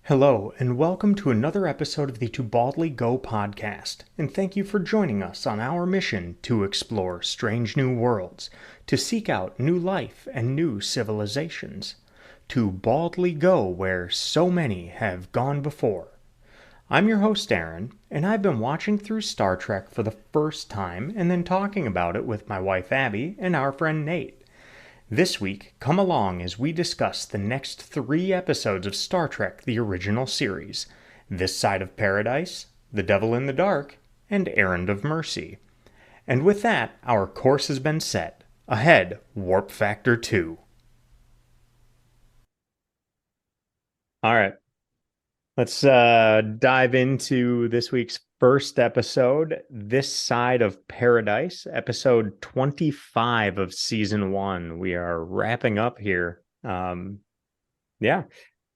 Hello, and welcome to another episode of the To Baldly Go podcast, and thank you for joining us on our mission to explore strange new worlds, to seek out new life and new civilizations, to baldly go where so many have gone before. I'm your host, Aaron, and I've been watching through Star Trek for the first time and then talking about it with my wife Abbie and our friend Nate. This week, come along as we discuss the next 3 episodes of Star Trek the original series, This Side of Paradise, The Devil in the Dark, and Errand of Mercy. And with that, our course has been set. Ahead, Warp Factor 2. All right, let's dive into this week's first episode, This Side of Paradise, episode 25 of season 1. We are wrapping up here. Yeah.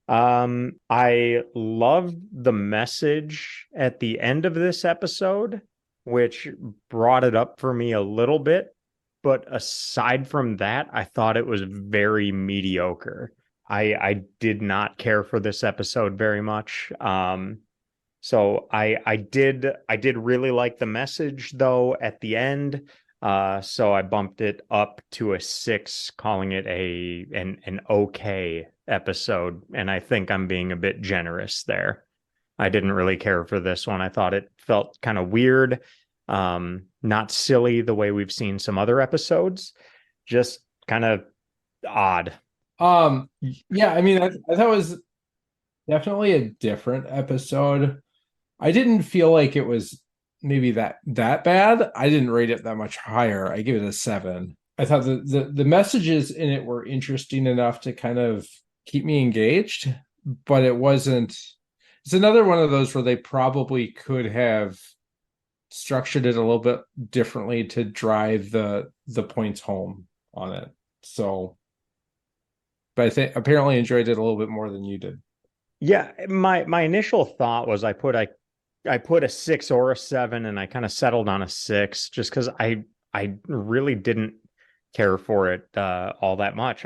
I love the message at the end of this episode, which brought it up for me a little bit. But aside from that, I thought it was very mediocre. I did not care for this episode very much. So I did really like the message though at the end. So I bumped it up to a 6, calling it an okay episode, and I think I'm being a bit generous there. I didn't really care for this one. I thought it felt kind of weird, not silly the way we've seen some other episodes, just kind of odd. Yeah, I thought it was definitely a different episode. I didn't feel like it was maybe that bad. I didn't rate it that much higher. I give it a 7. I thought the messages in it were interesting enough to kind of keep me engaged, but it wasn't. It's another one of those where they probably could have structured it a little bit differently to drive the points home on it. So, but I think apparently enjoyed it a little bit more than you did. Yeah, my initial thought was I put a 6 or a 7, and I kind of settled on a 6 just because I really didn't care for it all that much.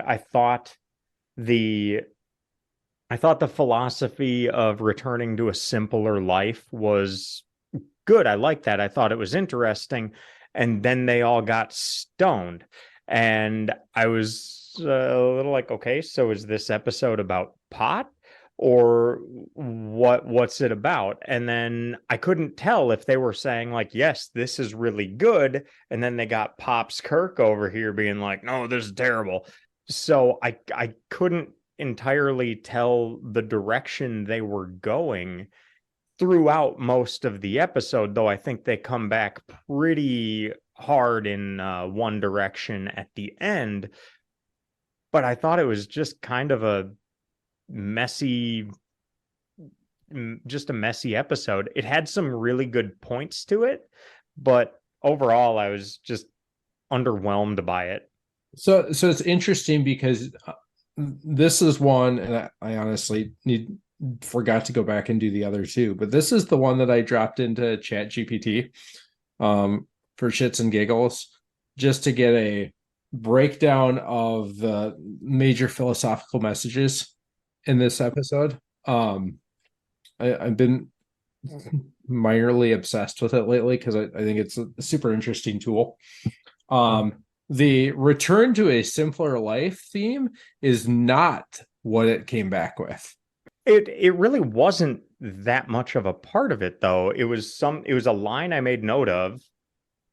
The I thought the philosophy of returning to a simpler life was good. I liked that. I thought it was interesting. And then they all got stoned. And I was a little like, okay, so is this episode about pot? Or what's it about? And then I couldn't tell if they were saying like, yes, this is really good, and then they got Pops Kirk over here being like, no, this is terrible. So I couldn't entirely tell the direction they were going throughout most of the episode, though I think they come back pretty hard in one direction at the end. But I thought it was just kind of a messy, just a messy episode. It had some really good points to it, but overall, I was just underwhelmed by it. So it's interesting because this is one, and I honestly forgot to go back and do the other two, but this is the one that I dropped into Chat GPT for shits and giggles, just to get a breakdown of the major philosophical messages in this episode. I've been minorly obsessed with it lately because I think it's a super interesting tool. The return to a simpler life theme is not what it came back with. It really wasn't that much of a part of it though. It was a line I made note of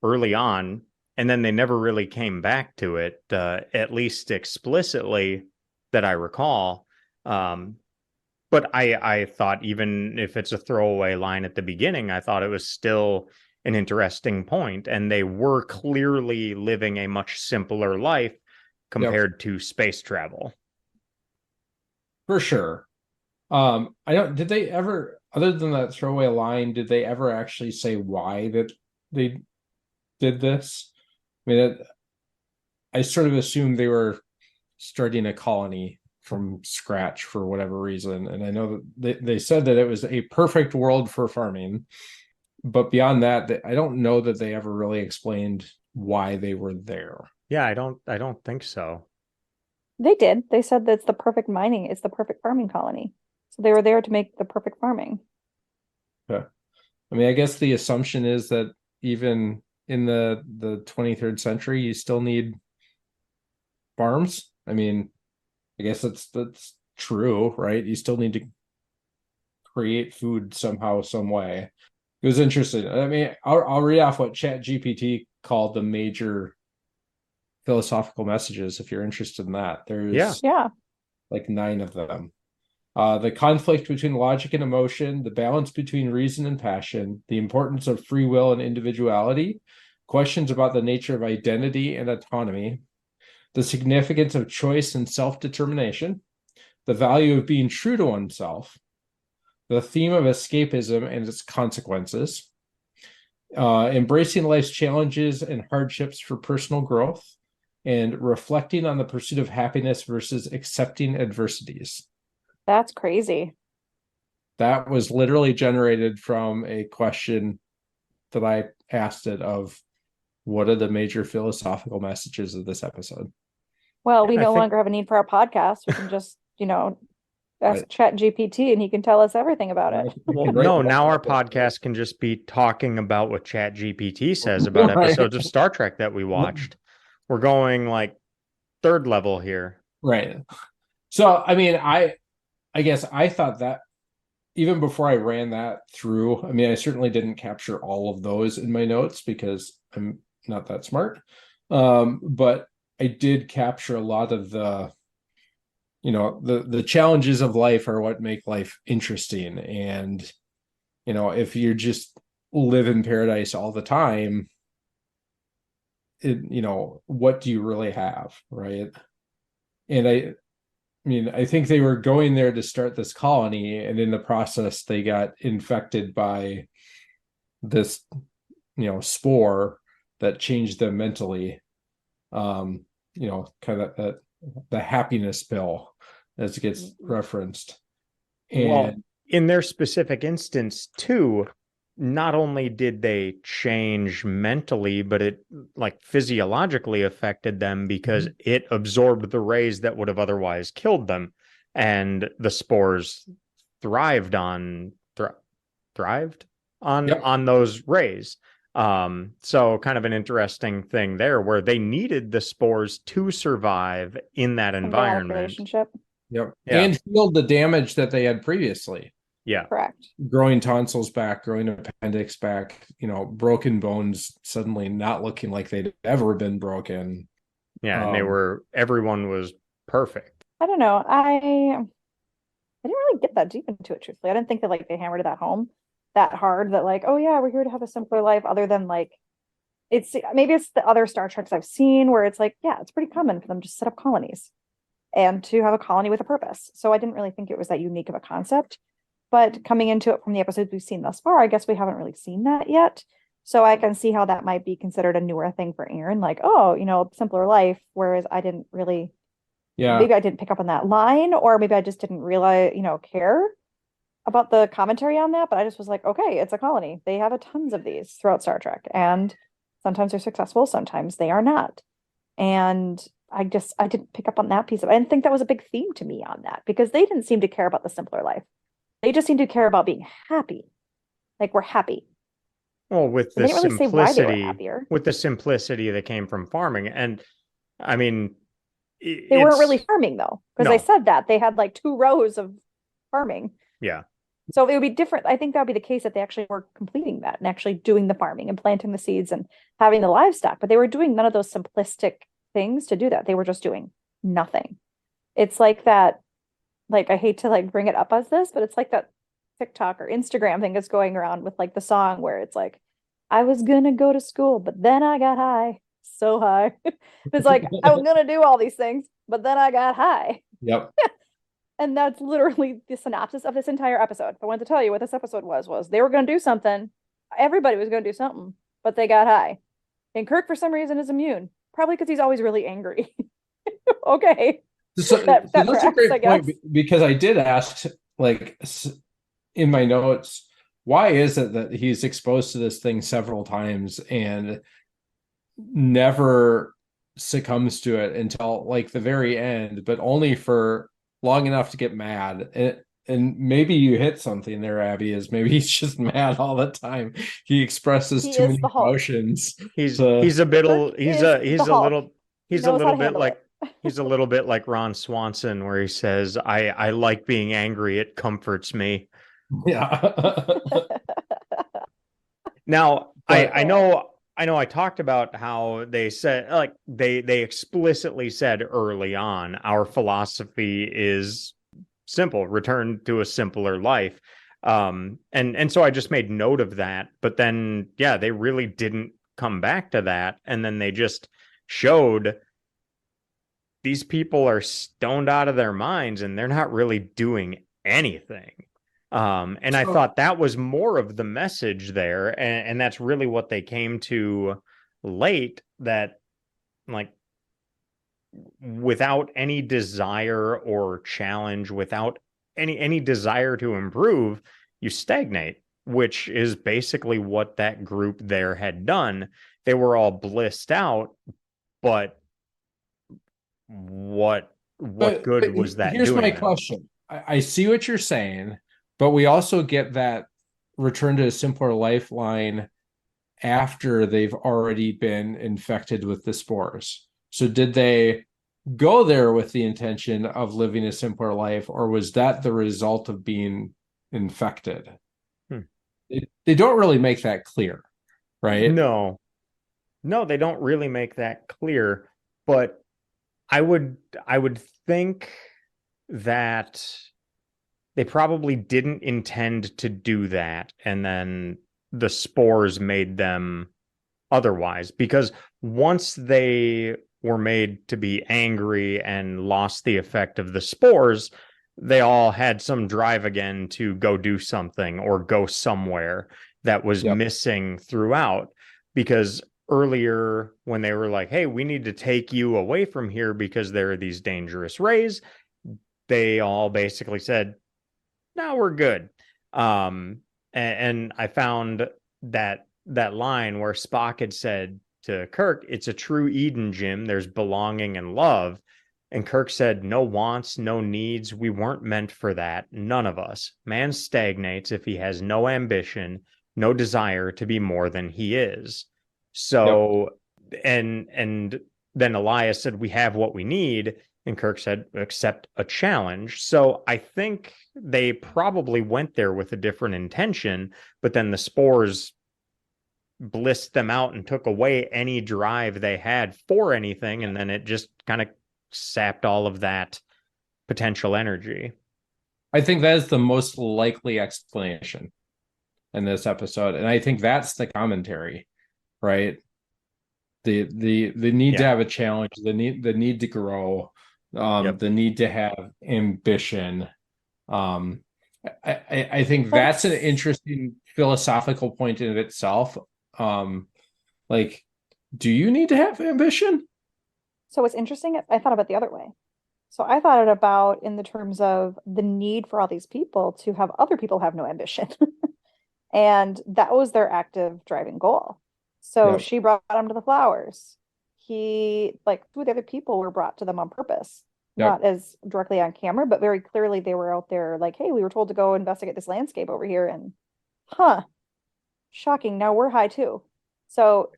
early on, and then they never really came back to it, at least explicitly that I recall. But I thought even if it's a throwaway line at the beginning, I thought it was still an interesting point, and they were clearly living a much simpler life Yep, compared to space travel. for sure. I don't, did they ever, other than that throwaway line, did they ever actually say why that they did this? I mean, I sort of assumed they were starting a colony from scratch for whatever reason. And I know that they said that it was a perfect world for farming. But beyond that, I don't know that they ever really explained why they were there. Yeah, I don't think so. They did. They said that it's the perfect farming colony. So they were there to make the perfect farming. Yeah. I mean, I guess the assumption is that even in the 23rd century, you still need farms. I mean, I guess that's true, right? You still need to create food somehow, some way. It was interesting. I mean, I'll read off what ChatGPT called the major philosophical messages if you're interested in that. Yeah. There's Yeah. like 9 of them. The conflict between logic and emotion, the balance between reason and passion, the importance of free will and individuality, questions about the nature of identity and autonomy, the significance of choice and self-determination, the value of being true to oneself, the theme of escapism and its consequences, embracing life's challenges and hardships for personal growth, and reflecting on the pursuit of happiness versus accepting adversities. That's crazy. That was literally generated from a question that I asked it of what are the major philosophical messages of this episode? Well, we I no think longer have a need for our podcast. We can just, Right. ask Chat GPT and he can tell us everything about it. well, no, now our podcast can just be talking about what Chat GPT says about episodes of Star Trek that we watched. We're going like third level here. Right. So, I mean, I guess I thought that even before I ran that through, I mean, I certainly didn't capture all of those in my notes because I'm not that smart. But I did capture a lot of the challenges of life are what make life interesting. And, if you just live in paradise all the time, what do you really have, right? And I mean, I think they were going there to start this colony, and in the process, they got infected by this, spore that changed them mentally. Kind of that the happiness pill, as it gets referenced. Well, And in their specific instance, too, not only did they change mentally, but it like physiologically affected them because it absorbed the rays that would have otherwise killed them. And the spores thrived on thrived yep, on those rays. So kind of an interesting thing there where they needed the spores to survive in that Symbiotic environment. relationship. yep, Yeah. and healed the damage that they had previously. Yeah. Correct. Growing tonsils back, growing appendix back, broken bones suddenly not looking like they'd ever been broken. Yeah. And everyone was perfect. I don't know. I didn't really get that deep into it, truthfully. I didn't think that like they hammered that home that hard that like, oh yeah, we're here to have a simpler life, other than like maybe it's the other Star Treks I've seen where it's like, yeah, it's pretty common for them to set up colonies and to have a colony with a purpose. So I didn't really think it was that unique of a concept. But coming into it from the episodes we've seen thus far, I guess we haven't really seen that yet. So I can see how that might be considered a newer thing for Aaron, like, oh, simpler life. Whereas I didn't really, Yeah, maybe I didn't pick up on that line, or maybe I just didn't realize, care about the commentary on that. But I just was like, okay, it's a colony. They have a tons of these throughout Star Trek. And sometimes they're successful, sometimes they are not. And I didn't pick up on that piece of it. I didn't think that was a big theme to me on that because they didn't seem to care about the simpler life. They just seem to care about being happy. Like we're happy. Well, with So the they didn't really say why they were simplicity, happier. that came from farming. And I mean, They weren't it's really farming though, because they no, said that they had like 2 rows of farming. yeah. So it would be different. I think that would be the case if they actually were completing that and actually doing the farming and planting the seeds and having the livestock. But they were doing none of those simplistic things to do that. They were just doing nothing. It's like that, like I hate to like bring it up as this, but it's like that TikTok or Instagram thing that's going around with like the song where it's like, I was gonna go to school, but then I got high, so high. It's like I was gonna do all these things, but then I got high. yep. And that's literally the synopsis of this entire episode. If I wanted to tell you what this episode was they were gonna do something. Everybody was gonna do something, but they got high. And Kirk, for some reason, is immune. Probably because he's always really angry. Okay. So That that's a tracks, great I point guess. because I did ask, like, in my notes, why is it that he's exposed to this thing several times and never succumbs to it until like the very end, but only for long enough to get mad? and maybe you hit something there, Abbie, is maybe he's just mad all the time. He expresses He too is many the Hulk. emotions He's to he's a bit Kirk is the Hulk. He he's a knows how little to bit handle like it. he's a little bit like Ron Swanson, where he says, I like being angry, it comforts me. yeah. Now, But I know I talked about how they said, like, they explicitly said early on, our philosophy is simple, return to a simpler life. And so I just made note of that, but then yeah, they really didn't come back to that, and then they just showed these people are stoned out of their minds and they're not really doing anything. And I so thought that was more of the message there, and that's really what they came to late, that like without any desire or challenge, without any desire to improve, you stagnate, which is basically what that group there had done. They were all blissed out, but what good was that here's my doing them? question. I see what you're saying, but we also get that return to a simpler lifeline after they've already been infected with the spores. So did they go there with the intention of living a simpler life, or was that the result of being infected? Hmm. They don't really make that clear, right? No, no, they don't really make that clear, but I would I would think that they probably didn't intend to do that, and then the spores made them otherwise, because once they were made to be angry and lost the effect of the spores, they all had some drive again to go do something or go somewhere that was Yep. missing throughout. Because earlier, when they were like, hey, we need to take you away from here because there are these dangerous rays, they all basically said, no, we're good. And I found that line where Spock had said to Kirk, it's a true Eden, Jim. There's belonging and love. And Kirk said, no wants, no needs. We weren't meant for that. None of us. Man stagnates if he has no ambition, no desire to be more than he is. Yep. So, and then Elias said, we have what we need. And Kirk said, accept a challenge. So I think they probably went there with a different intention, but then the spores blissed them out and took away any drive they had for anything. And then it just kind of sapped all of that potential energy. I think that is the most likely explanation in this episode. And I think that's the commentary, right? The need to Yeah. have a challenge, the need to grow, Yep. the need to have ambition. Um, I think that's an Let's interesting philosophical point in itself. Um, like, do you need to have ambition? So what's interesting, I thought about it the other way. So I thought it about in the terms of the need for all these people to have other people have no ambition. And that was their active driving goal. So Yeah, she brought him to the flowers. He, like, two of the other people were brought to them on purpose, yep. not as directly on camera, but very clearly they were out there like, hey, we were told to go investigate this landscape over here. And huh, shocking. Now we're high too. So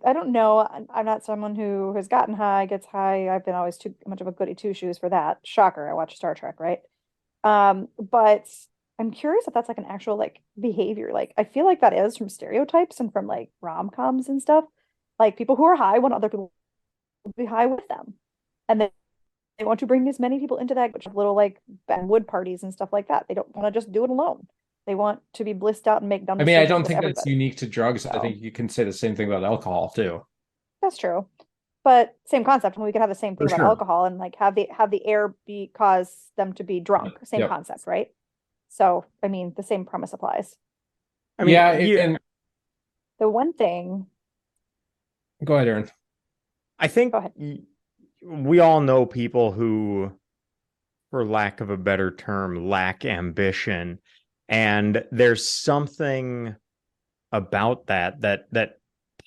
I don't know. I'm not someone who has gotten high, gets high. I've been always too much of a goody two shoes for that. Shocker. I watch Star Trek, right? But I'm curious if that's like an actual like behavior. Like I feel like that is from stereotypes and from like rom-coms and stuff. Like people who are high want other people to be high with them. And then they want to bring as many people into that little like wood parties and stuff like that. They don't want to just do it alone. They want to be blissed out and make dumb I mean, I decisions don't with think that's everybody. unique to drugs. I So think you can say the same thing about alcohol too. that's true. But same concept. And we could have the same For thing about sure. alcohol and like have the air be cause them to be drunk. Same Yep. concept, right? So I mean the same premise applies. I mean, Yeah, yeah, and The one thing, go ahead, Aaron. I think go ahead. we all know people who, for lack of a better term, lack ambition. And there's something about that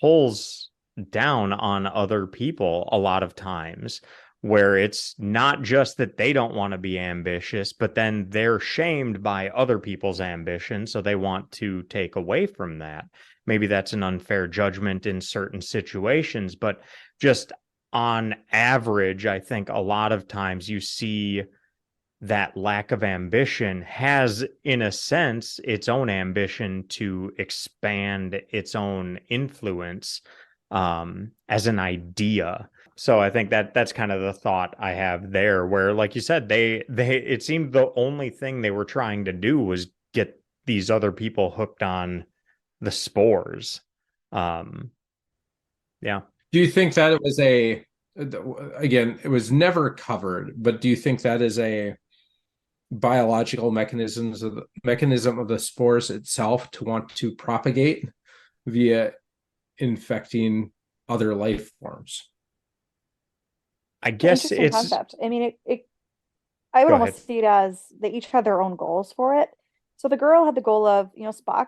pulls down on other people a lot of times, where it's not just that they don't want to be ambitious, but then they're shamed by other people's ambition, so they want to take away from that. Maybe that's an unfair judgment in certain situations, but just on average, I think a lot of times you see that lack of ambition has, in a sense, its own ambition to expand its own influence as an idea. So I think that that's kind of the thought I have there, where, like you said, they it seemed the only thing they were trying to do was get these other people hooked on the spores. Um, yeah. Do you think that it was again, it was never covered, but do you think that is a biological mechanism of the spores itself to want to propagate via infecting other life forms? I guess Interesting it's concept. I mean, I would go ahead. almost see it as they each had their own goals for it. So the girl had the goal of, Spock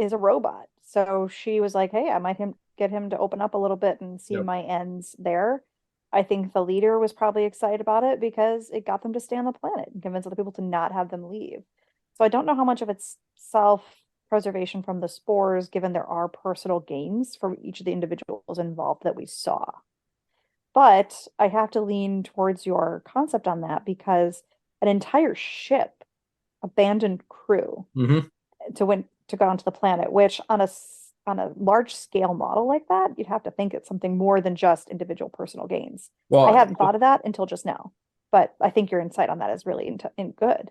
is a robot. So she was like, hey, I might get him to open up a little bit and see Yep. my ends there. I think the leader was probably excited about it because it got them to stay on the planet and convince other people to not have them leave. So I don't know how much of it's self-preservation from the spores, given there are personal gains for each of the individuals involved that we saw. But I have to lean towards your concept on that because an entire ship abandoned crew Mm-hmm. to go onto the planet, which on a large scale model like that, you'd have to think it's something more than just individual personal gains. I Well, hadn't thought of that until just now, but I think your insight on that is really in good.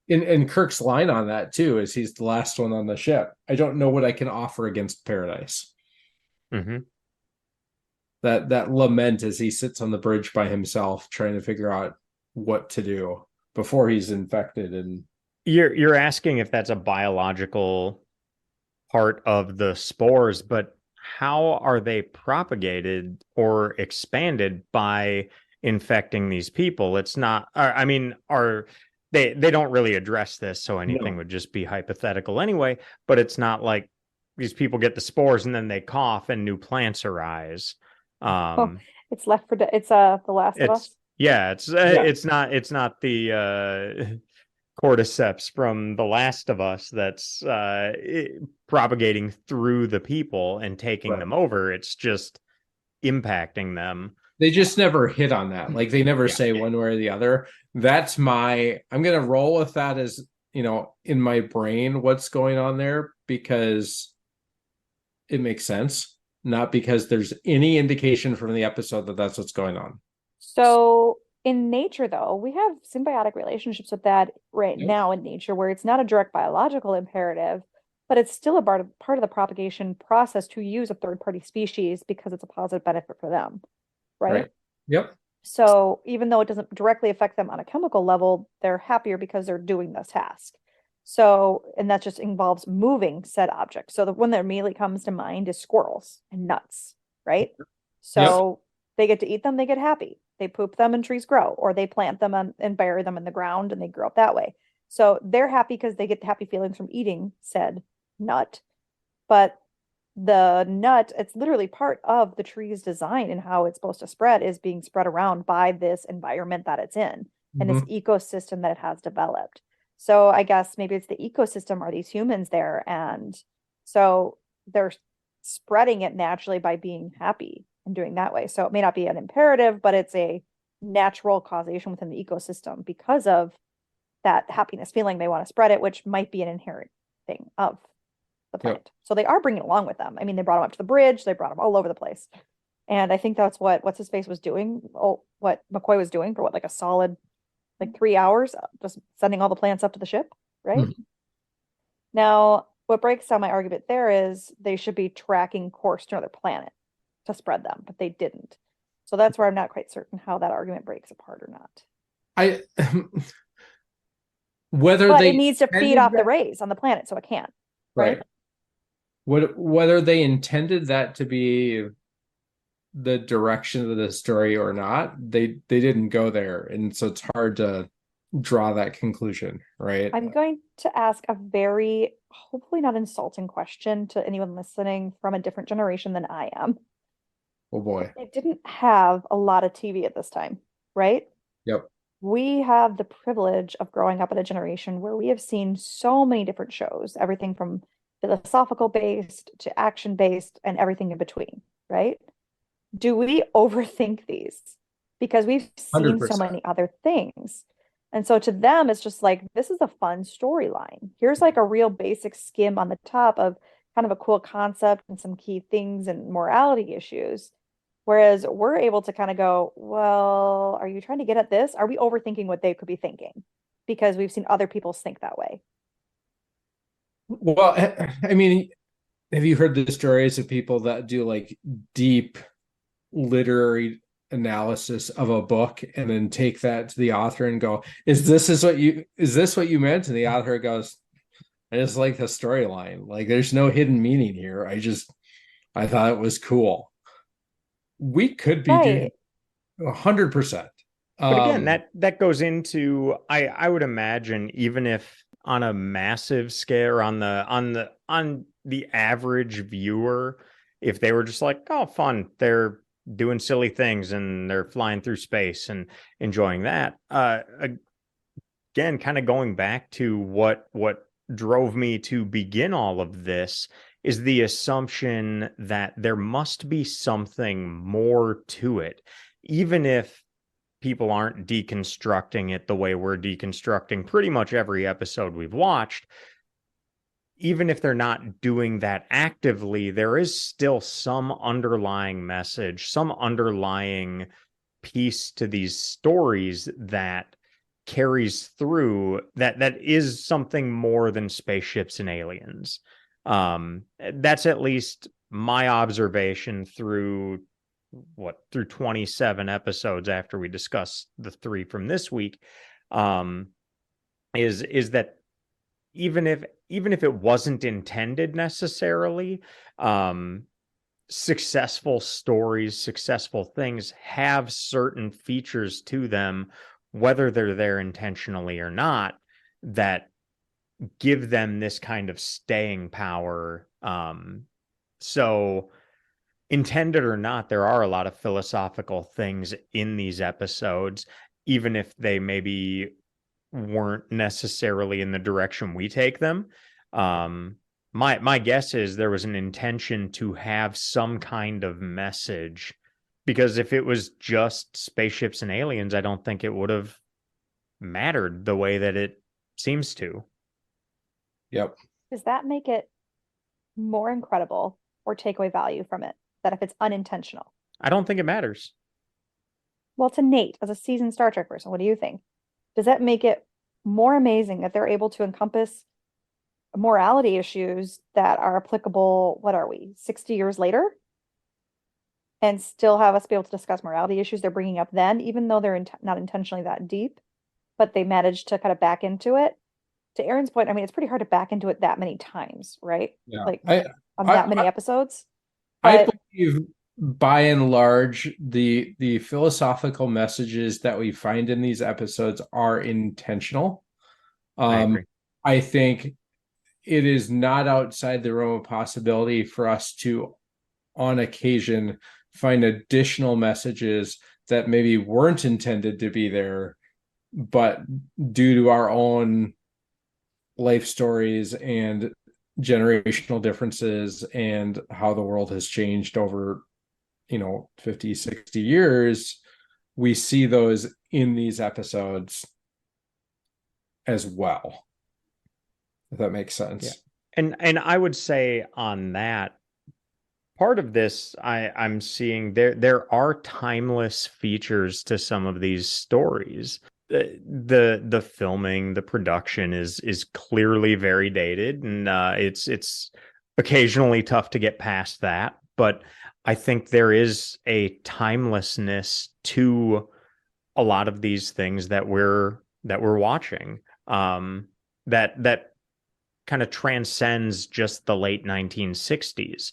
in Kirk's line on that too is he's the last one on the ship. I don't know what I can offer against paradise. Mm-hmm. That lament as he sits on the bridge by himself trying to figure out what to do before he's infected. And You're asking if that's a biological part of the spores, but how are they propagated or expanded by infecting these people? It's not, I mean, are they don't really address this, so anything no, would just be hypothetical anyway, but it's not like these people get the spores and then they cough and new plants arise. Oh, Um, it's it's The Last of it's Us. yeah, yeah, it's not the cordyceps from The Last of Us that's propagating through the people and taking right. them over. It's just impacting them. They just never hit on that. Like they never Yeah. say one way or the other. I'm gonna roll with that as, in my brain what's going on there because it makes sense, not because there's any indication from the episode that that's what's going on. So in nature, though, we have symbiotic relationships with that right Yep. now in nature, where it's not a direct biological imperative, but it's still a part of the propagation process to use a third party species because it's a positive benefit for them, right? Right. Yep. So even though it doesn't directly affect them on a chemical level, they're happier because they're doing this task. So, and that just involves moving said object. So the one that immediately comes to mind is squirrels and nuts, right? Yep. So they get to eat them, they get happy. They poop them and trees grow, or they plant them and bury them in the ground and they grow up that way. So they're happy because they get happy feelings from eating said nut. But the nut, it's literally part of the tree's design and how it's supposed to spread is being spread around by this environment that it's in and this Mhm. ecosystem that it has developed. So I guess maybe it's the ecosystem are these humans there. And so they're spreading it naturally by being happy and doing that way. So it may not be an imperative, but it's a natural causation within the ecosystem because of that happiness feeling. They want to spread it, which might be an inherent thing of the Yep. plant. So they are bringing it along with them. I mean, they brought him up to the bridge, they brought him all over the place. And I think that's what's his face was doing. Oh, what McCoy was doing for what, like a solid like 3 hours, just sending all the plants up to the ship, right? Mhm. Now, what breaks down my argument there is they should be tracking course to another planet to spread them, but they didn't. So that's where I'm not quite certain how that argument breaks apart or not. I whether But it they needs to feed intended off the that, rays on the planet, so it can't, right? right. Whether they intended that to be the direction of the story or not, they didn't go there. And so it's hard to draw that conclusion, right? I'm going to ask a very, hopefully not insulting question to anyone listening from a different generation than I am. Oh boy. They didn't have a lot of TV at this time. right? Yep. We have the privilege of growing up in a generation where we have seen so many different shows, everything from philosophical based to action based and everything in between, right? Do we overthink these? Because we've seen so 100%. many other things. And so to them, it's just like, this is a fun storyline. Here's like a real basic skim on the top of kind of a cool concept and some key things and morality issues. Whereas we're able to kind of go, well, are you trying to get at this? Are we overthinking what they could be thinking? Because we've seen other people think that way. Well, I mean, have you heard the stories of people that do like deep literary analysis of a book and then take that to the author and go, is this what you meant? And the author goes, I just like the storyline. Like there's no hidden meaning here. I thought it was cool. We could be doing Right. 100%. But again, that goes into I would imagine, even if on a massive scale, or on the average viewer, if they were just like, oh, fun, they're doing silly things and they're flying through space and enjoying that. Again, kind of going back to what drove me to begin all of this is the assumption that there must be something more to it, even if people aren't deconstructing it the way we're deconstructing pretty much every episode we've watched. Even if they're not doing that actively, there is still some underlying message, some underlying piece to these stories that carries through, that is something more than spaceships and aliens. That's at least my observation through 27 episodes after we discuss the 3 from this week. Is that even if it wasn't intended necessarily, successful stories, successful things have certain features to them, whether they're there intentionally or not, that give them this kind of staying power. So intended or not, there are a lot of philosophical things in these episodes, even if they maybe weren't necessarily in the direction we take them. My guess is there was an intention to have some kind of message, because if it was just spaceships and aliens, I don't think it would have mattered the way that it seems to. Yep. Does that make it more incredible or take away value from it? That if it's unintentional? I don't think it matters. Well, to Nate, as a seasoned Star Trek person, what do you think? Does that make it more amazing that they're able to encompass morality issues that are applicable, what are we, 60 years later? And still have us be able to discuss morality issues they're bringing up then, even though they're not intentionally that deep, but they managed to kind of back into it. To Aaron's point, I mean, it's pretty hard to back into it that many times, right? Yeah. Like I on that many I episodes. I But believe by and large the philosophical messages that we find in these episodes are intentional. I Um, agree. I think it is not outside the realm of possibility for us to, on occasion, find additional messages that maybe weren't intended to be there, but due to our own life stories and generational differences and how the world has changed over 50, 60 years, we see those in these episodes as well, if that makes sense. Yeah. And I would say on that, part of this, I'm seeing there are timeless features to some of these stories. The filming, the production is clearly very dated, and it's occasionally tough to get past that. But I think there is a timelessness to a lot of these things that we're watching, that kind of transcends just the late 1960s.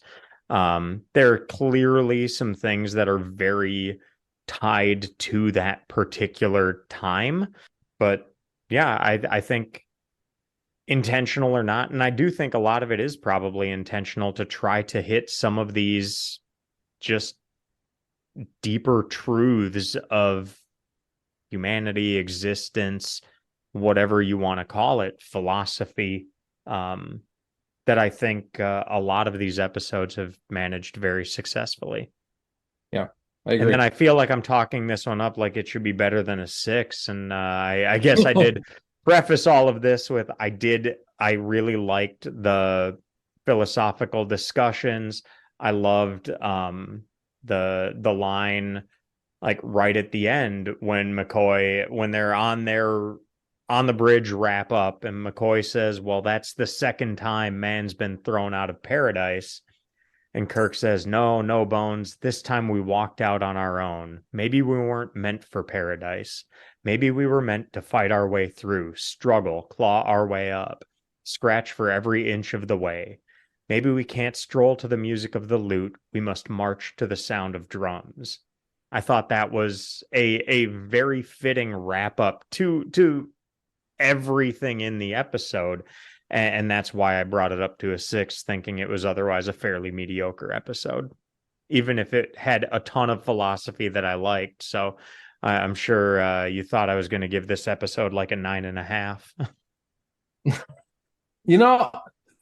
There are clearly some things that are very tied to that particular time, but yeah, I think intentional or not, and I do think a lot of it is probably intentional to try to hit some of these just deeper truths of humanity, existence, whatever you want to call it, philosophy, that I think a lot of these episodes have managed very successfily. Yeah, I And agree. then I feel like I'm talking this one up like it should be better than a 6. And I guess I did preface all of this with I really liked the philosophical discussions. I loved the line like right at the end when when they're on the bridge wrap up and McCoy says, well, that's the second time man's been thrown out of paradise. And Kirk says, no, no, Bones. This time we walked out on our own. Maybe we weren't meant for paradise. Maybe we were meant to fight our way through, struggle, claw our way up, scratch for every inch of the way. Maybe we can't stroll to the music of the lute. We must march to the sound of drums. I thought that was a very fitting wrap up to everything in the episode. And that's why I brought it up to a 6, thinking it was otherwise a fairly mediocre episode, even if it had a ton of philosophy that I liked. So I'm sure you thought I was going to give this episode like a 9.5.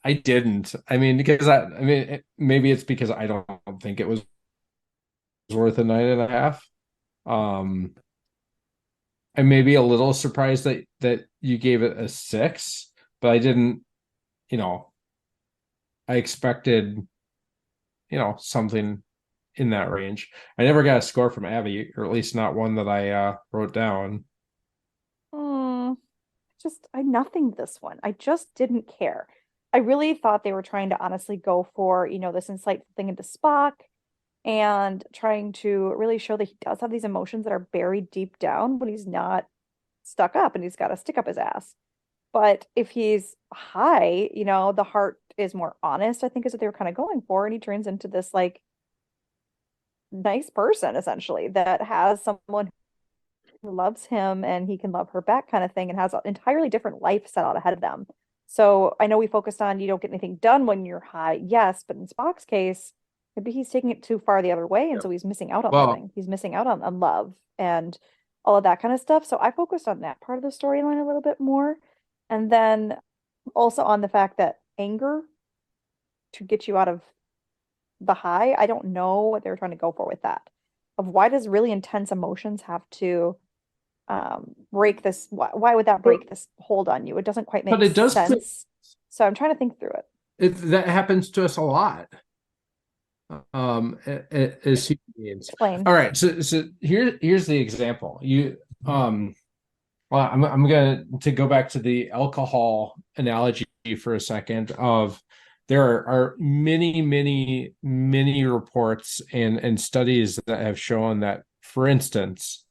I didn't. I mean, because maybe it's because I don't think it was worth a 9.5. I'm maybe a little surprised that you gave it a 6, but I didn't, I expected, something in that range. I never got a score from Abbie, or at least not one that I wrote down. I nothinged this one. I just didn't care. I really thought they were trying to honestly go for, this insightful thing into Spock and trying to really show that he does have these emotions that are buried deep down when he's not stuck up and he's got a stick up his ass. But if he's high, the heart is more honest, I think is what they were kind of going for. And he turns into this like nice person essentially that has someone who loves him and he can love her back kind of thing and has an entirely different life set out ahead of them. So I know we focused on you don't get anything done when you're high. Yes, but in Spock's case, maybe he's taking it too far the other way. And so he's missing out on living. He's missing out on love and all of that kind of stuff. So I focused on that part of the storyline a little bit more. And then also on the fact that anger to get you out of the high, I don't know what they were trying to go for with that. Of why does really intense emotions have to break this? Why would that break this hold on you? It doesn't quite make But it does sense. So I'm trying to think through it. That happens to us a lot. As human beings. Explain. All right, so here's the example. Well, I'm going to go back to the alcohol analogy for a second. There are many, many, many reports and studies that have shown that, for instance,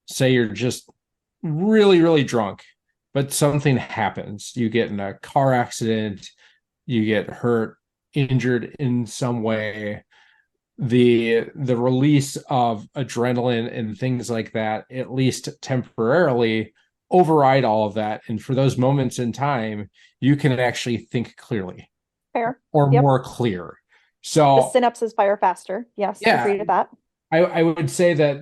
say you're just really, really drunk, but something happens. You get in a car accident, you get hurt, injured in some way. The release of adrenaline and things like that, at least temporarily, override all of that. And for those moments in time, you can actually think clearly. Fair. Or Yep. more clear. So the synapses fire faster. Yes, yeah, agree with that. I would say that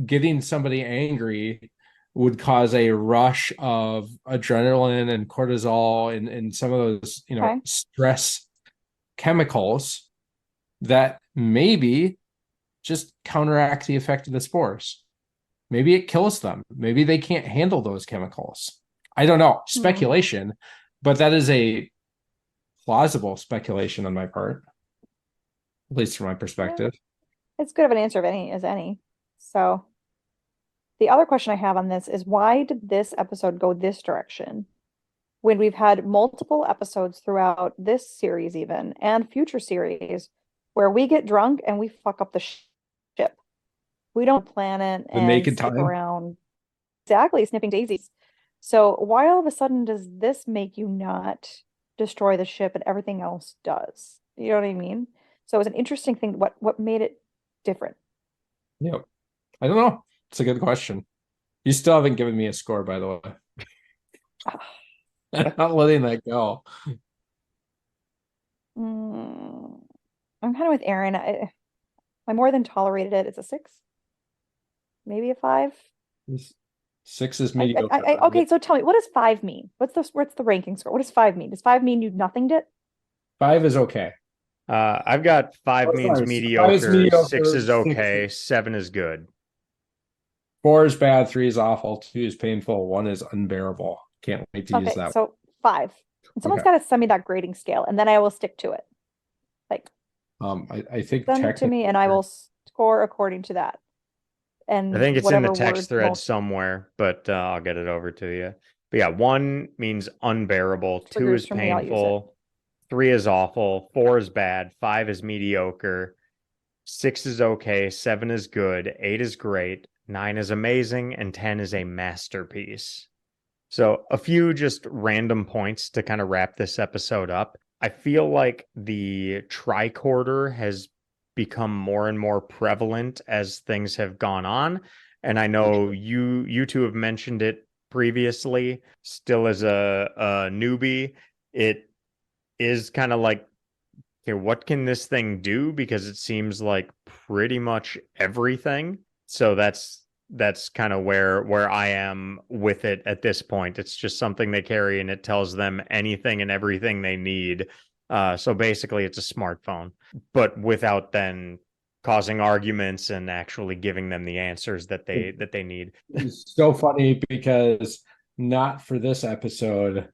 getting somebody angry would cause a rush of adrenaline and cortisol and some of those, Okay. stress chemicals that maybe just counteract the effect of the spores. Maybe it kills them. Maybe they can't handle those chemicals. I don't know. Speculation, but that is a plausible speculation on my part, at least from my perspective. Yeah. It's good of an answer as any. So the other question I have on this is why did this episode go this direction when we've had multiple episodes throughout this series even and future series where we get drunk and we fuck up the ship. We don't plan it and stick around exactly sniffing daisies. So why all of a sudden does this make you not destroy the ship and everything else does? You know what I mean? So it was an interesting thing. What made it different? Yep. I don't know. It's a good question. You still haven't given me a score, by the way. I'm not letting that go. I'm kind of with Aaron. I more than tolerated it. It's a 6, maybe a 5. 6 is mediocre. Okay, so tell me, what does 5 mean? What's the ranking score? What does 5 mean? Does 5 mean you nothinged it? 5 is okay. I've got 5 Oh, means sorry. 5 is mediocre, 6 mediocre. is okay, 7 is good. 4 is bad. 3 is awful. 2 is painful. 1 is unbearable. Can't wait to use Okay, that. so 5. And someone's Okay. got to send me that grading scale, and then I will stick to it. Like, I think send it to me, and I will score according to that. I And think it's in the whatever word text thread most somewhere, but I'll get it over to you. But yeah, 1 means unbearable, 2 triggers is for me, I'll use it. painful, 3 is awful, 4 is bad, 5 is mediocre, 6 is okay, 7 is good, 8 is great, 9 is amazing, and 10 is a masterpiece. So a few just random points to kind of wrap this episode up. I feel like the tricorder has become more and more prevalent as things have gone on. And I know you two have mentioned it previously. Still as a newbie, it is kind of like, okay, what can this thing do? Because it seems like pretty much everything. So that's kind of where I am with it at this point. It's just something they carry and it tells them anything and everything they need. So basically it's a smartphone, but without then causing arguments and actually giving them the answers that they need. It's so funny because not for this episode,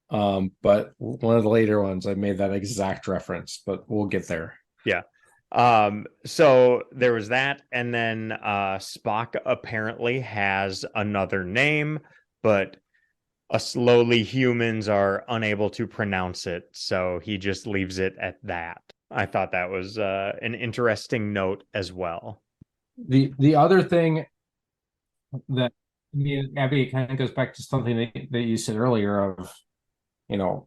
but one of the later ones, I made that exact reference, but we'll get there. Yeah. So there was that, and then Spock apparently has another name, but slowly humans are unable to pronounce it, so he just leaves it at that. I thought that was an interesting note as well. The other thing that me and Abbie kind of goes back to something that you said earlier of, you know,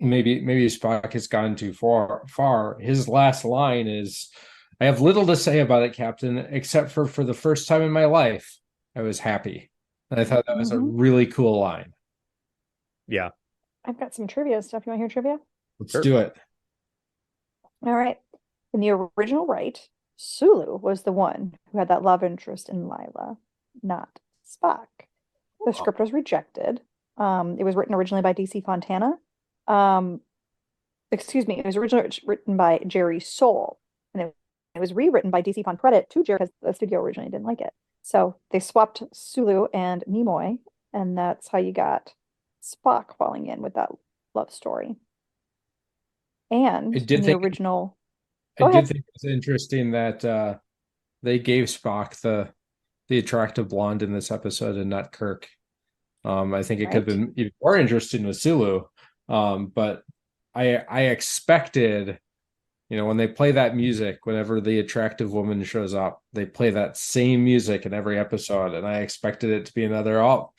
maybe Spock has gone too far. His last line is, "I have little to say about it, Captain, except for the first time in my life, I was happy." And I thought that was a really cool line. Yeah. I've got some trivia stuff. You want to hear trivia? Let's do it. All right. In the original right, Sulu was the one who had that love interest in Lila, not Spock. The script was rejected. It was written originally by DC Fontana. Excuse me, it was originally written by Jerry Soule, and it was rewritten by DC Font credit to Jerry because the studio originally didn't like it. So they swapped Sulu and Nimoy, and that's how you got Spock falling in with that love story. And in the original, I did think it was interesting that they gave Spock the attractive blonde in this episode and not Kirk. I think it could have been even more interesting with Sulu. But I expected, you know, when they play that music, whenever the attractive woman shows up, they play that same music in every episode. And I expected it to be another, oh,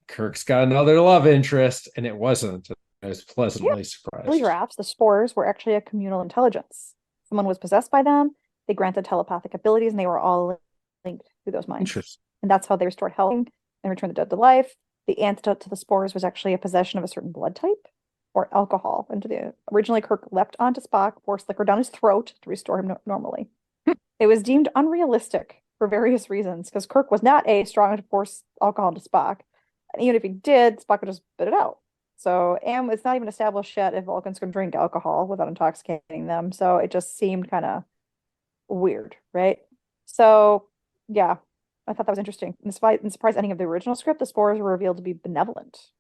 Kirk's got another love interest, and it wasn't. I was pleasantly surprised. Early drafts, the spores were actually a communal intelligence. Someone was possessed by them, they granted telepathic abilities, and they were all linked through those minds. And that's how they restored health and returned the dead to life. The antidote to the spores was actually a possession of a certain blood type or alcohol. Originally, Kirk leapt onto Spock, forced liquor down his throat to restore him normally. It was deemed unrealistic for various reasons because Kirk was not strong enough to force alcohol into Spock. And even if he did, Spock would just spit it out. So, and it's not even established yet if Vulcans can drink alcohol without intoxicating them. So it just seemed kind of weird, right? So, yeah, I thought that was interesting. In the surprise ending of the original script, the spores were revealed to be benevolent,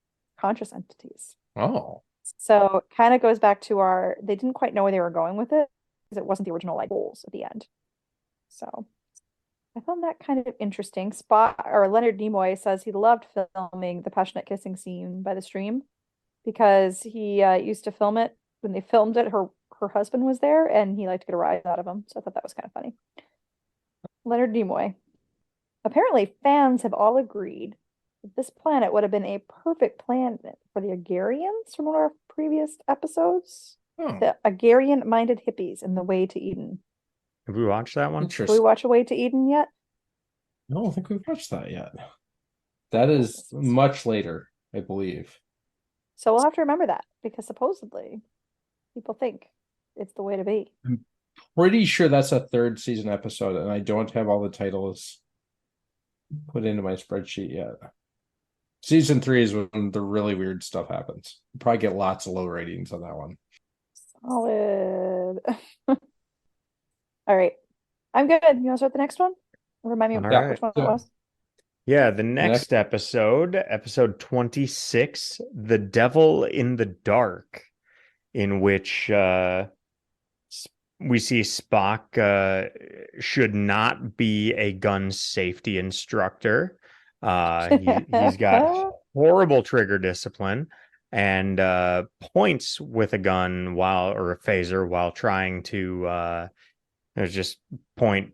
conscious entities. Oh. So it kind of goes back to they didn't quite know where they were going with it because it wasn't the original like goals at the end. So I found that kind of interesting. Leonard Nimoy says he loved filming the passionate kissing scene by the stream because he used to film it when they filmed it. Her husband was there and he liked to get a rise out of him. So I thought that was kind of funny. Leonard Nimoy. Apparently, fans have all agreed that this planet would have been a perfect planet for the Agarians from one of our previous episodes. The Agarian-minded hippies in The Way to Eden. Have we watched that one? Did we watch A Way to Eden yet? I don't think we've watched that yet. That is much later, I believe. So we'll have to remember that because supposedly people think it's the way to be. I'm pretty sure that's a 3rd season episode, and I don't have all the titles put into my spreadsheet yet. Season 3 is when the really weird stuff happens. You'll probably get lots of low ratings on that one. Solid. All right. I'm good. You want to start the next one? Remind me All of right. which one it was. Yeah, the next episode, episode 26, The Devil in the Dark, in which we see Spock should not be a gun safety instructor. He's got horrible trigger discipline and points with a gun or a phaser while trying to just point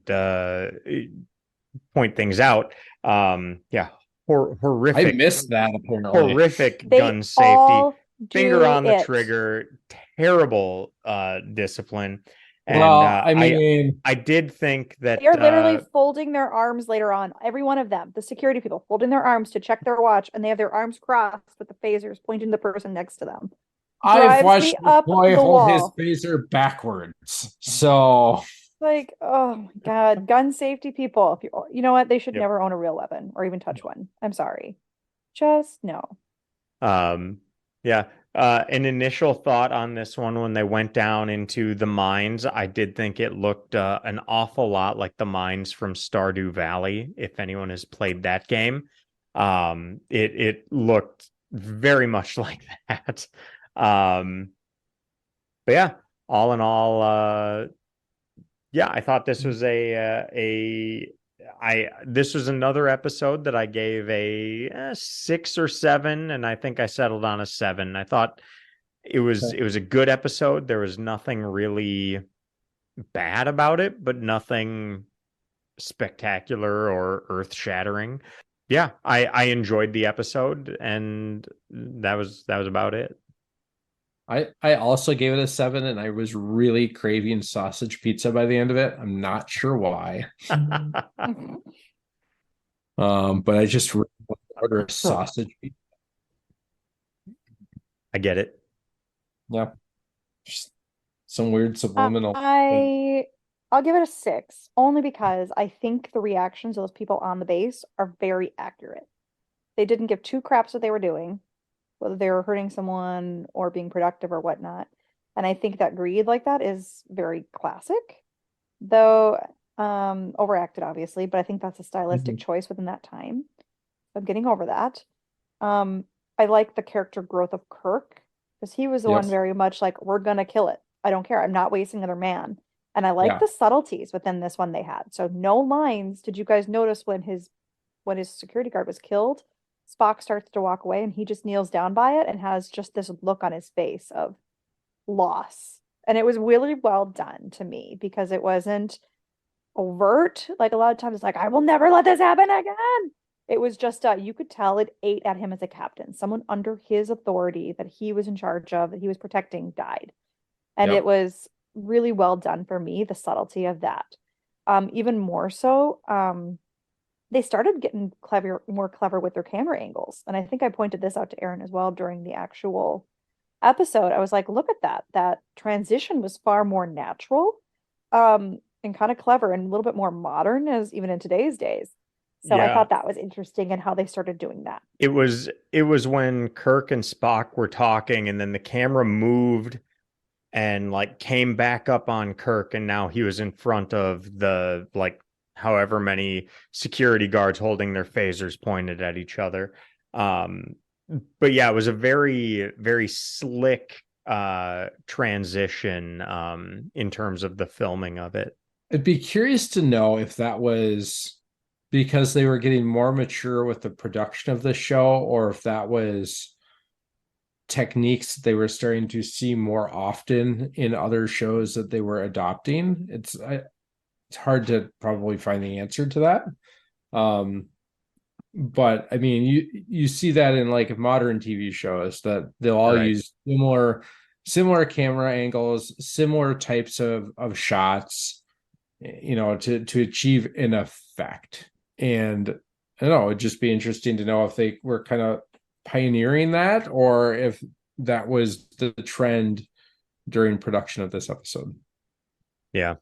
things out. Yeah, horrific. I missed that apparently. Horrific They gun safety. all Finger on the it. trigger. Terrible discipline. And Well, I mean, I did think that they're literally folding their arms later on. Every one of them, the security people, folding their arms to check their watch, and they have their arms crossed with the phasers pointing to the person next to them. I've watched the boy hold his wall. phaser backwards. So Like, oh my God, gun safety people. If you know what, they should Yep. never own a real weapon or even touch one. I'm sorry. Just no. Yeah. An initial thought on this one when they went down into the mines, I did think it looked an awful lot like the mines from Stardew Valley, if anyone has played that game. It looked very much like that. But yeah, all in all, yeah, I thought this was this was another episode that I gave a 6 or 7, and I think I settled on a 7. I thought it was a good episode. There was nothing really bad about it, but nothing spectacular or earth-shattering. Yeah, I enjoyed the episode, and that was about it. I also gave it a 7, and I was really craving sausage pizza by the end of it. I'm not sure why. But I just really want to order a sausage pizza. I get it. Yeah. Just some weird subliminal. I'll give it a 6, only because I think the reactions of those people on the base are very accurate. They didn't give two craps what they were doing, whether they were hurting someone or being productive or whatnot. And I think that greed like that is very classic, though overacted, obviously, but I think that's a stylistic choice within that time. I'm getting over that. I like the character growth of Kirk, because he was the one very much like, we're gonna kill it. I don't care. I'm not wasting another man. And I like the subtleties within this one they had. So no lines. Did you guys notice when his security guard was killed? Spock starts to walk away and he just kneels down by it and has just this look on his face of loss. And it was really well done to me because it wasn't overt. Like a lot of times it's like, I will never let this happen again. It was just, you could tell it ate at him as a captain. Someone under his authority that he was in charge of, that he was protecting, died. And it was really well done for me, the subtlety of that. Even more so, they started getting more clever with their camera angles. And I think I pointed this out to Aaron as well during the actual episode. I was like, look at that. That transition was far more natural, and kind of clever and a little bit more modern as even in today's days. So I thought that was interesting and how they started doing that. It was when Kirk and Spock were talking and then the camera moved and like came back up on Kirk, and now he was in front of the like however many security guards holding their phasers pointed at each other. But yeah, it was a very, very slick transition in terms of the filming of it. I'd be curious to know if that was because they were getting more mature with the production of the show, or if that was techniques they were starting to see more often in other shows that they were adopting. It's hard to probably find the answer to that. But I mean, you see that in like modern TV shows that they'll all use similar camera angles, similar types of shots, to achieve an effect. And I don't know, it'd just be interesting to know if they were kind of pioneering that or if that was the trend during production of this episode. Yeah.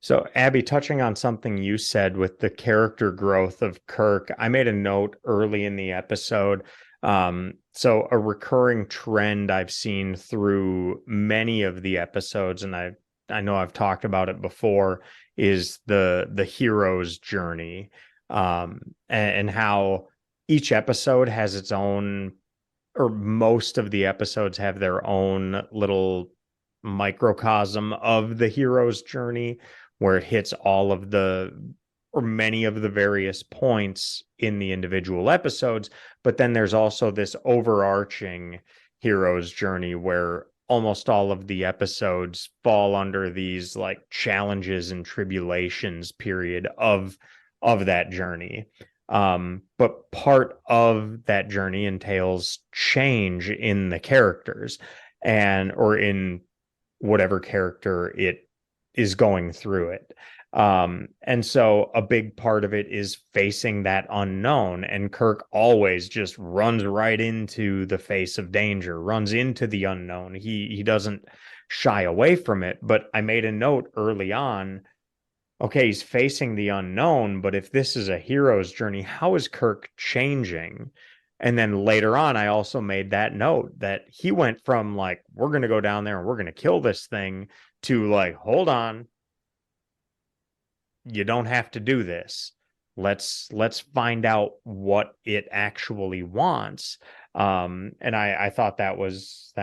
So, Abbie, touching on something you said with the character growth of Kirk, I made a note early in the episode. So a recurring trend I've seen through many of the episodes, and I know I've talked about it before, is the hero's journey, and how each episode has its own, or most of the episodes have their own little microcosm of the hero's journey, where it hits all of the, or many of the various points in the individual episodes. But then there's also this overarching hero's journey where almost all of the episodes fall under these like challenges and tribulations period of that journey. But part of that journey entails change in the characters, and or in whatever character it is going through it. And so a big part of it is facing that unknown. And Kirk always just runs right into the face of danger, runs into the unknown. He doesn't shy away from it. But I made a note early on, okay, he's facing the unknown, but if this is a hero's journey, how is Kirk changing? And then later on, I also made that note that he went from like, we're going to go down there and we're going to kill this thing, to like, hold on, you don't have to do this. Let's find out what it actually wants. And I thought that was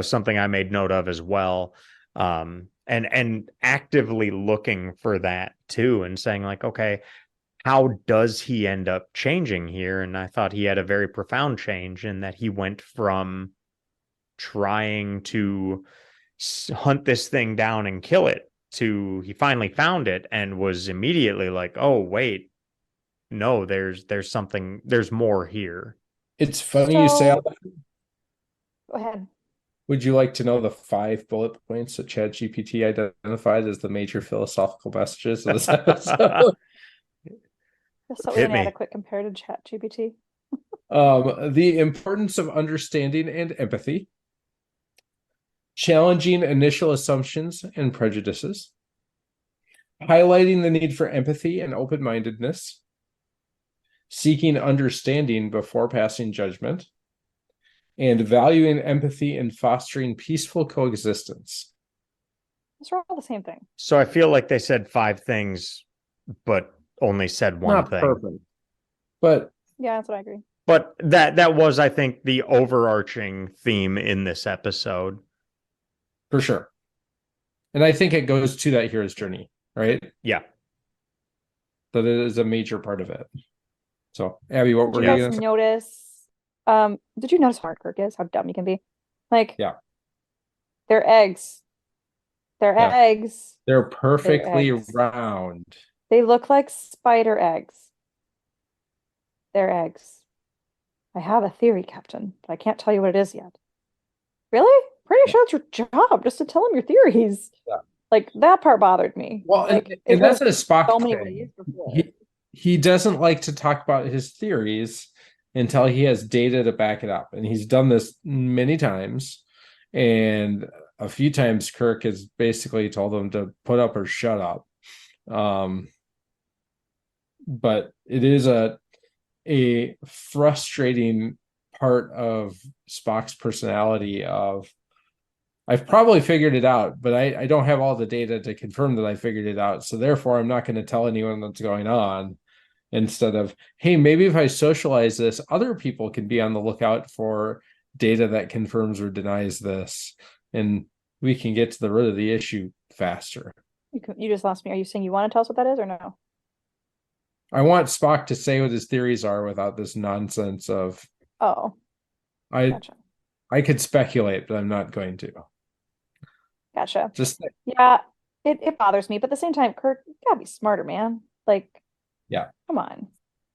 something I made note of as well. And actively looking for that too, and saying like, okay, how does he end up changing here? And I thought he had a very profound change in that he went from trying to hunt this thing down and kill it to he finally found it and was immediately like, oh wait, no, there's something, there's more here. It's funny you say all So that. go ahead. Would you like to know the 5 bullet points that ChatGPT identified as the major philosophical messages of this episode? So Hit me. inadequate compared to ChatGPT. The importance of understanding and empathy, challenging initial assumptions and prejudices, highlighting the need for empathy and open-mindedness, seeking understanding before passing judgment, and valuing empathy and fostering peaceful coexistence. Those are all the same thing. So I feel like they said 5 things, but only said one Not thing. perfect, but Yeah, that's what I agree. But that was, I think, the overarching theme in this episode. for sure. And I think it goes to that hero's journey, right? Yeah. That it is a major part of it. So, Abbie, what were Did you you going guys to say? notice? Did you notice how hard Kirk is? How dumb he can be? Like, Yeah. they're eggs. They're Yeah. eggs. They're perfectly eggs. round. They look like spider eggs. They're eggs. I have a theory, Captain, but I can't tell you what it is yet. Really? Pretty sure it's your job just to tell him your theories. Yeah. Like, that part bothered me. Well, like, and that's a Spock so many thing. ways before. He doesn't like to talk about his theories until he has data to back it up. And he's done this many times. And a few times Kirk has basically told him to put up or shut up. But it is a frustrating part of Spock's personality of, I've probably figured it out, but I don't have all the data to confirm that I figured it out. So therefore, I'm not going to tell anyone what's going on. Instead of, hey, maybe if I socialize this, other people can be on the lookout for data that confirms or denies this. And we can get to the root of the issue faster. You just lost me. Are you saying you want to tell us what that is or no? I want Spock to say what his theories are without this nonsense of, Oh, gotcha. I could speculate, but I'm not going to. Gotcha. Just Yeah, it bothers me, but at the same time, Kirk, you gotta be smarter, man. Like, yeah, come on.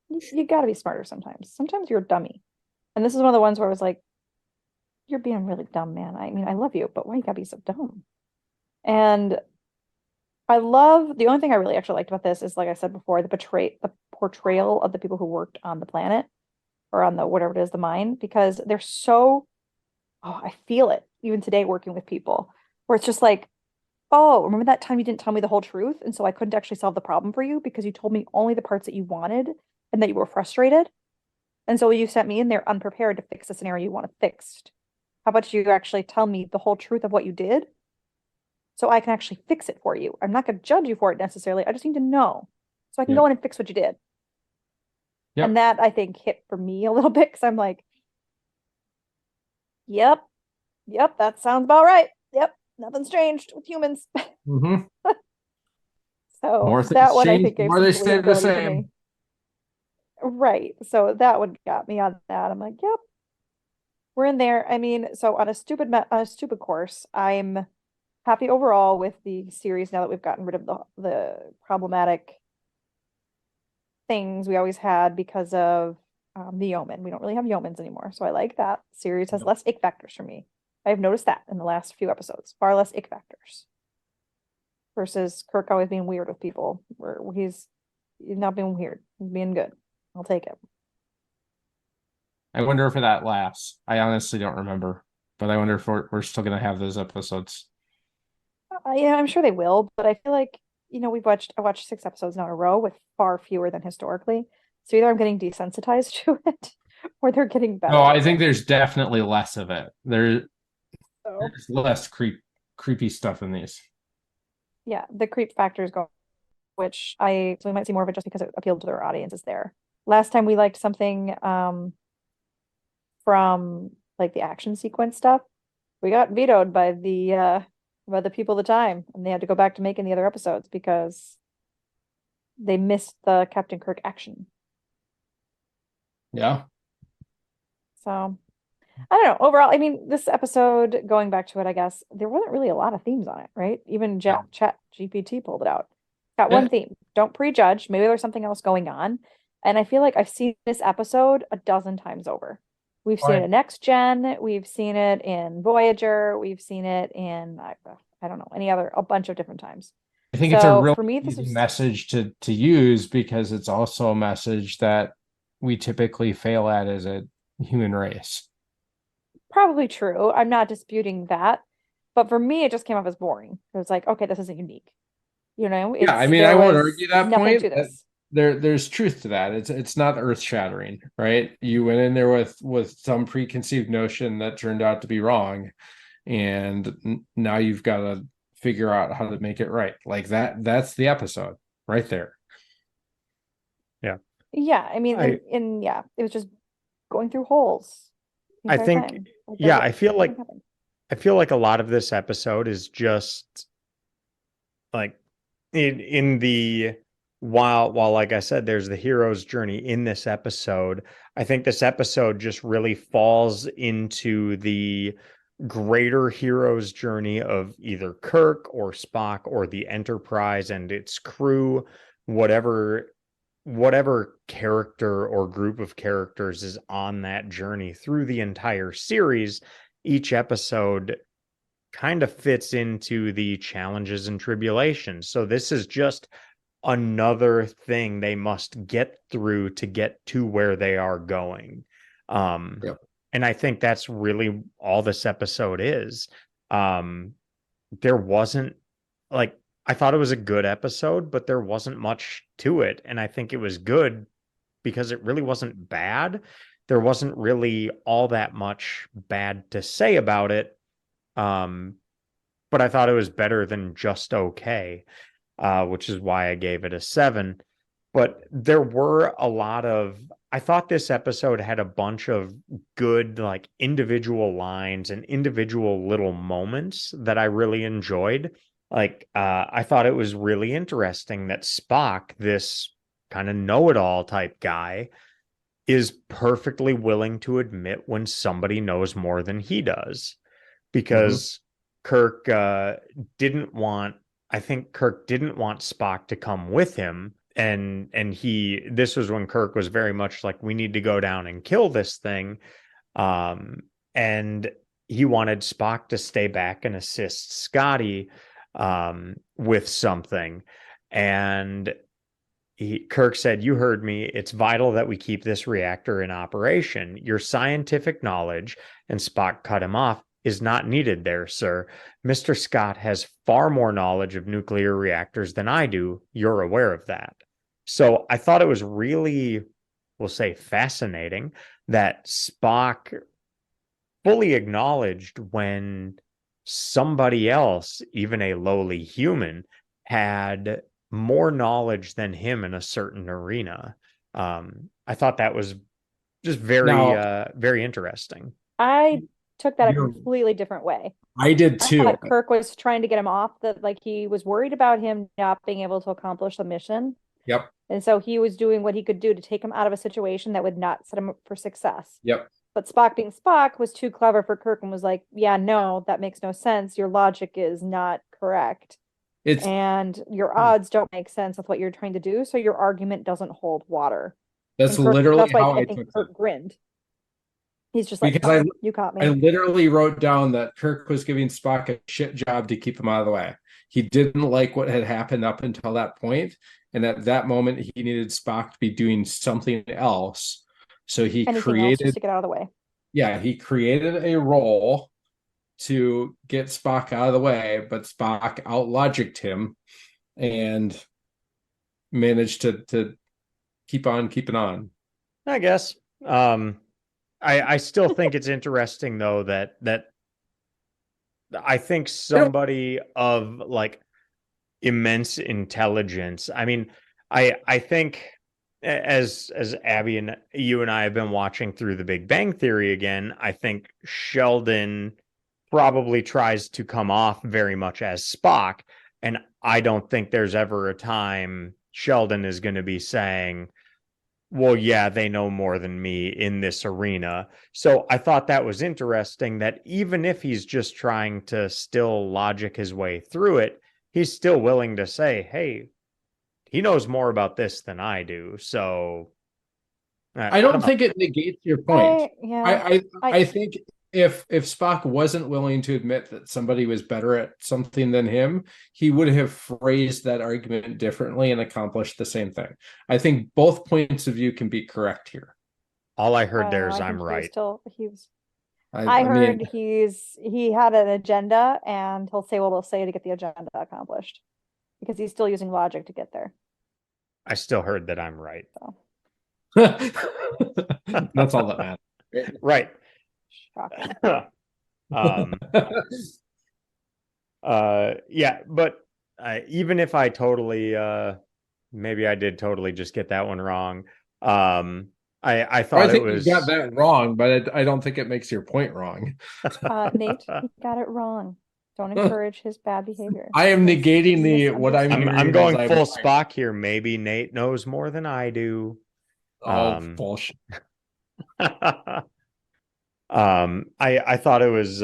You gotta be smarter sometimes. Sometimes you're a dummy. And this is one of the ones where I was like, you're being really dumb, man. I mean, I love you, but why you gotta be so dumb? And I love the only thing I really actually liked about this is, like I said before, the portrayal of the people who worked on the planet or on the whatever it is, the mine, because they're so, oh, I feel it even today working with people where it's just like oh, remember that time you didn't tell me the whole truth? And so I couldn't actually solve the problem for you because you told me only the parts that you wanted and that you were frustrated. And so you sent me in there unprepared to fix the scenario you wanted fixed. How about you actually tell me the whole truth of what you did so I can actually fix it for you? I'm not going to judge you for it necessarily. I just need to know so I can Yep. go in and fix what you did. Yep. And that I think hit for me a little bit because I'm like, yep, that sounds about right. Yep, nothing's changed with humans. Mm-hmm. So More things that one I change, think gave more some they stay the believability for me. same. Right. So that one got me on that. I'm like, yep, we're in there. I mean, so on a stupid course, I'm happy overall with the series now that we've gotten rid of the problematic things we always had because of the yeoman. We don't really have yeomans anymore, so I like that. Series has less ick factors for me. I've noticed that in the last few episodes, far less ick factors versus Kirk always being weird with people. Where he's not being weird, he's being good. I'll take it. I wonder if that lasts. I honestly don't remember, but I wonder if we're still going to have those episodes. Yeah, I'm sure they will, but I feel like I watched 6 episodes now in a row with far fewer than historically. So either I'm getting desensitized to it, or they're getting No, better. I think there's definitely less of it. There's So less creepy stuff in these. yeah, the creep factor is going, which so we might see more of it just because it appealed to their audiences there. Last time we liked something from like the action sequence stuff, we got vetoed by the people of the time, and they had to go back to making the other episodes because they missed the Captain Kirk action. Yeah. So I don't know. Overall, I mean, this episode, going back to it, I guess, there wasn't really a lot of themes on it, right? Even No. Chat GPT pulled it out. Got Yeah. one theme. Don't prejudge. Maybe there's something else going on. And I feel like I've seen this episode a dozen times over. We've seen it in Next Gen. We've seen it in Voyager. We've seen it in, I don't know, a bunch of different times. I think it's a So real for me, this easy was message to use because it's also a message that we typically fail at as a human race. probably true. I'm not disputing that. But for me, it just came off as boring. It was like, okay, this isn't unique. Yeah, I mean, I There won't was argue that nothing point. to this. There's truth to that. It's not earth shattering, right? You went in there with some preconceived notion that turned out to be wrong, and now you've got to figure out how to make it right. Like that's the episode right there. Yeah. Yeah, I mean, I yeah, it was just going through holes the I entire think time. Like, yeah, nothing happened. I feel like a lot of this episode is just like in the while like I said, there's the hero's journey in this episode. I think this episode just really falls into the greater hero's journey of either Kirk or Spock or the Enterprise and its crew, whatever character or group of characters is on that journey through the entire series. Each episode kind of fits into the challenges and tribulations. So this is just another thing they must get through to get to where they are going. Yep. And I think that's really all this episode is. There wasn't like I thought it was a good episode, but there wasn't much to it. And I think it was good because it really wasn't bad. There wasn't really all that much bad to say about it. But I thought it was better than just okay, which is why I gave it a 7. But there were a lot of, I thought this episode had a bunch of good, like individual lines and individual little moments that I really enjoyed. Like, I thought it was really interesting that Spock, this kind of know-it-all type guy, is perfectly willing to admit when somebody knows more than he does. Because Kirk didn't want, I think Kirk didn't want Spock to come with him. And this was when Kirk was very much like, we need to go down and kill this thing. And he wanted Spock to stay back and assist Scotty with something. And Kirk said, "You heard me. It's vital that we keep this reactor in operation. Your scientific knowledge," and Spock cut him off, is not needed there, sir. Mr. Scott has far more knowledge of nuclear reactors than I do. You're aware of that. So I thought it was really, we'll say, fascinating that Spock fully acknowledged when somebody else, even a lowly human, had more knowledge than him in a certain arena. I thought that was just very interesting. I took that a You're, completely different way. I did I too. thought Kirk was trying to get him off, that like he was worried about him not being able to accomplish the mission. Yep. And so he was doing what he could do to take him out of a situation that would not set him up for success. Yep. But Spock being Spock was too clever for Kirk and was like, yeah, no, that makes no sense. Your logic is not correct. It's And your odds don't make sense with what you're trying to do. So your argument doesn't hold water. that's And Kirk, literally that's why how I I think took Kirk that. grinned. He's just like, Because fine, you caught I me. literally wrote down that Kirk was giving Spock a shit job to keep him out of the way. He didn't like what had happened up until that point, and at that moment, he needed Spock to be doing something else. So he Anything else just created, to get out of the way. yeah, he created a role to get Spock out of the way, but Spock out-logicked him and managed to keep on keeping on. I guess. I still think it's interesting though that I think somebody of like immense intelligence. I mean, I think as Abbie and you and I have been watching through The Big Bang Theory again, I think Sheldon probably tries to come off very much as Spock, and I don't think there's ever a time Sheldon is going to be saying, well, yeah, they know more than me in this arena. So I thought that was interesting that even if he's just trying to still logic his way through it, he's still willing to say, hey, he knows more about this than I do. So I don't don't know. think it negates your point. I think if Spock wasn't willing to admit that somebody was better at something than him, he would have phrased that argument differently and accomplished the same thing. I think both points of view can be correct here. All I I heard don't there know. is I I'm think right. he was I heard mean, he had an agenda and he'll say what he'll say to get the agenda accomplished because he's still using logic to get there. I still heard that I'm right. So that's all that matters. Right. shocking. Yeah, but even if I totally maybe I did totally just get that one wrong. I thought I think it was you got that wrong, but I don't think it makes your point wrong. Nate, he got it wrong. Don't encourage his bad behavior. I am negating He's what I'm misunderstanding. I'm hearing going as full I'm Spock here. Maybe Nate knows more than I do. bullshit. I thought it was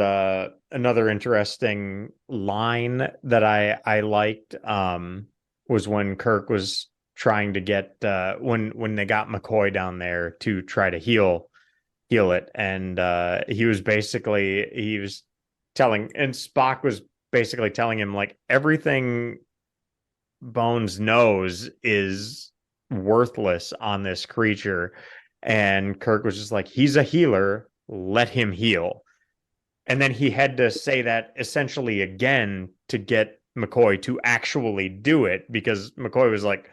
another interesting line that I liked was when Kirk was trying to get when they got McCoy down there to try to heal it, and he was telling, and Spock was basically telling him like everything Bones knows is worthless on this creature, and Kirk was just like, he's a healer, let him heal. And then he had to say that essentially again to get McCoy to actually do it, because McCoy was like,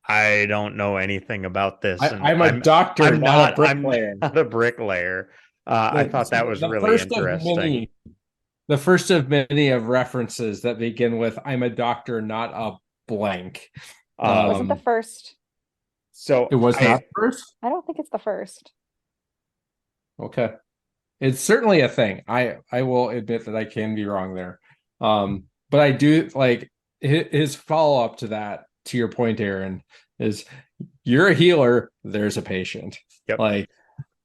I don't know anything about this, and I'm a doctor, I'm not a I'm bricklayer. not a bricklayer. I thought that was really interesting. The first of many of references that begin with "I'm a doctor, not a blank." Wasn't the first? So it was not first. I don't think it's the first. Okay, it's certainly a thing. I will admit that I can be wrong there, but I do like his follow up to that. To your point, Aaron, is you're a healer. There's a patient. Yep. Like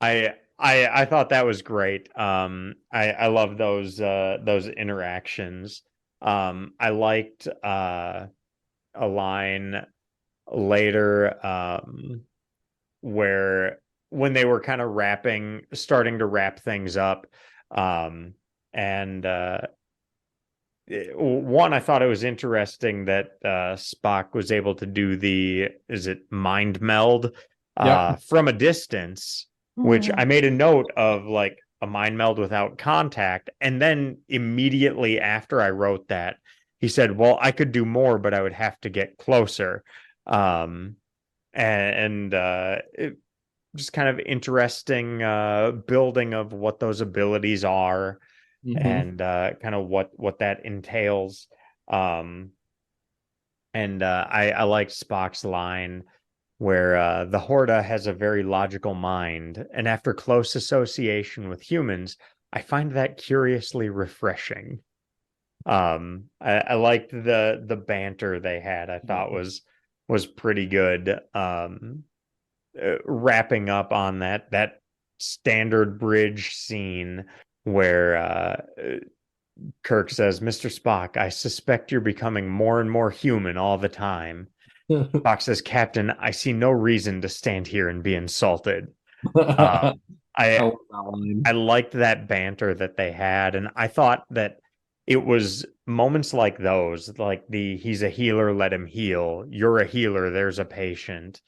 I thought that was great. I love those interactions. I liked a line later where when they were kind of starting to wrap things up, and one, I thought it was interesting that Spock was able to do is it mind meld from a distance, which I made a note of, like, a mind meld without contact. And then immediately after I wrote that, he said, well, I could do more, but I would have to get closer. Um, it, just kind of interesting building of what those abilities are and kind of what that entails. Um, I liked Spock's line where the Horta has a very logical mind, and after close association with humans, I find that curiously refreshing. I liked the banter they had. I thought was pretty good. Wrapping up on that standard bridge scene where Kirk says, "Mr. Spock, I suspect you're becoming more and more human all the time." Spock says, "Captain, I see no reason to stand here and be insulted." I Um, I love that line. I liked that banter that they had, and I thought that it was moments like those, like the "he's a healer, let him heal. You're a healer, there's a patient."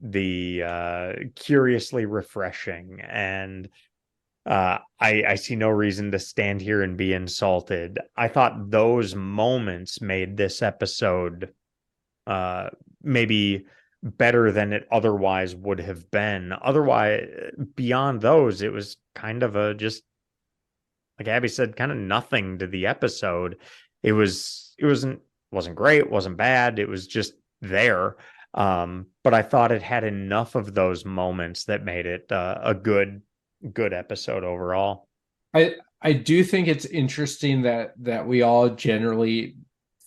The curiously refreshing, and I see no reason to stand here and be insulted. I thought those moments made this episode maybe better than it otherwise would have been. Otherwise, beyond those, it was kind of a just like Abbie said, kind of nothing to the episode. It wasn't great, wasn't bad. It was just there. But I thought it had enough of those moments that made it a good episode overall. I do think it's interesting that we all generally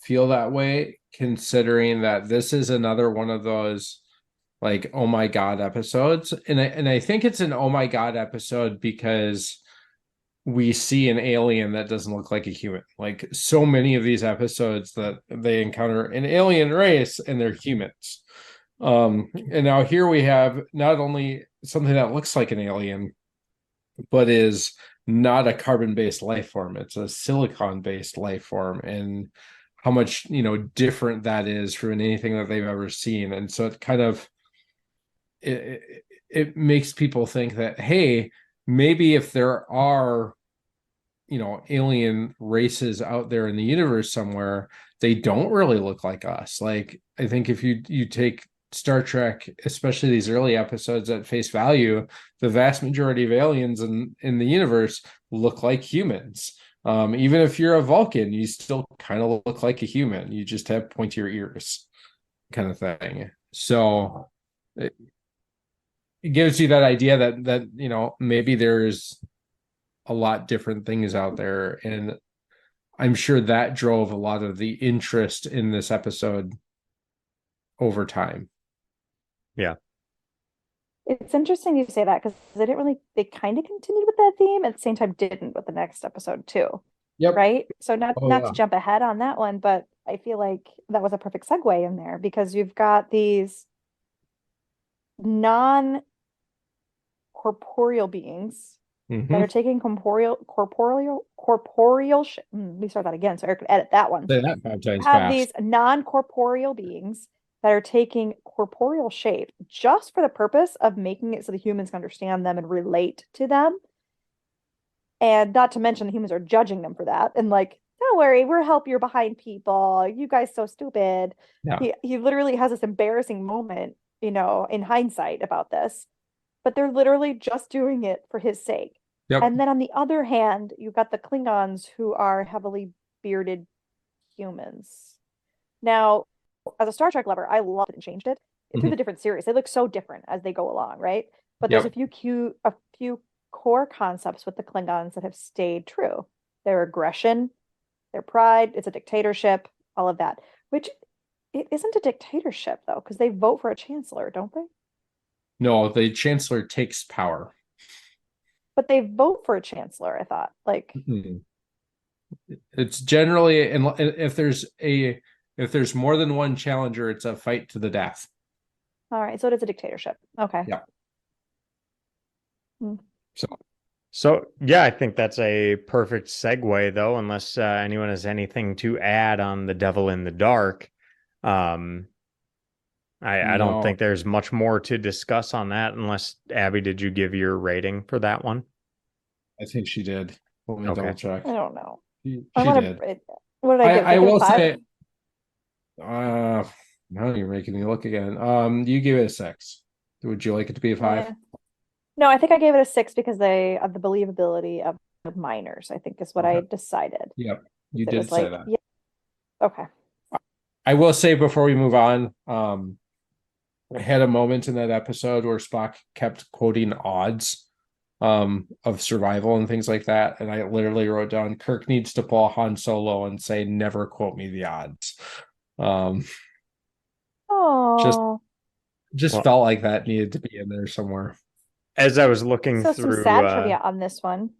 feel that way, considering that this is another one of those like oh my god episodes. And I think it's an oh my god episode because we see an alien that doesn't look like a human. Like so many of these episodes that they encounter an alien race and they're humans. And now here we have not only something that looks like an alien, but is not a carbon-based life form. It's a silicon-based life form, and how much different that is from anything that they've ever seen. And so it kind of it makes people think that, hey, maybe if there are alien races out there in the universe somewhere, they don't really look like us. Like I think if you take Star Trek, especially these early episodes at face value, the vast majority of aliens in the universe look like humans. Even if you're a Vulcan, you still kind of look like a human. You just have pointier ears, kind of thing. So it gives you that idea that maybe there's a lot different things out there, and I'm sure that drove a lot of the interest in this episode over time. Yeah. It's interesting you say that because they kind of continued with that theme at the same time didn't with the next episode too. Yep. Right? So not Oh, not yeah. to jump ahead on that one, but I feel like that was a perfect segue in there because you've got these non-corporeal beings that are taking let me start that again so Eric could edit that one. Say that 5 times Have fast. these non-corporeal beings that are taking corporeal shape just for the purpose of making it so the humans can understand them and relate to them. And not to mention the humans are judging them for that. And like, don't worry, we'll help you behind people. You guys so stupid. Yeah. He literally has this embarrassing moment, in hindsight about this. But they're literally just doing it for his sake. Yep. And then on the other hand, you've got the Klingons who are heavily bearded humans. Now, as a Star Trek lover, I love it and changed it through the different series. They look so different as they go along, right? But there's Yep. a few core concepts with the Klingons that have stayed true. Their aggression, their pride, it's a dictatorship, all of that. Which it isn't a dictatorship though, because they vote for a chancellor, don't they? No, the chancellor takes power. But they vote for a chancellor, I thought. Like It's generally, and if there's more than one challenger, it's a fight to the death. all right, so it is a dictatorship. Okay. Yeah. So yeah, I think that's a perfect segue though, unless anyone has anything to add on the Devil in the Dark. I don't No. think there's much more to discuss on that unless Abbie, did you give your rating for that one? I think she did. Let me Okay. double check. I don't know. She What did. did I give? I Give it a will 5? say, now you're making me look again. You gave it a 6. Would you like it to be a 5? Eh. No, I think I gave it a 6 because of the believability of the minors, I think is what I Okay. decided. Yep, you It did was say like, that. yeah, okay. I will say before we move on, I had a moment in that episode where Spock kept quoting odds of survival and things like that. And I literally wrote down Kirk needs to pull Han Solo and say, never quote me the odds. Um just Oh, just Well, felt like that needed to be in there somewhere. as I was looking so some through, sad trivia on this one.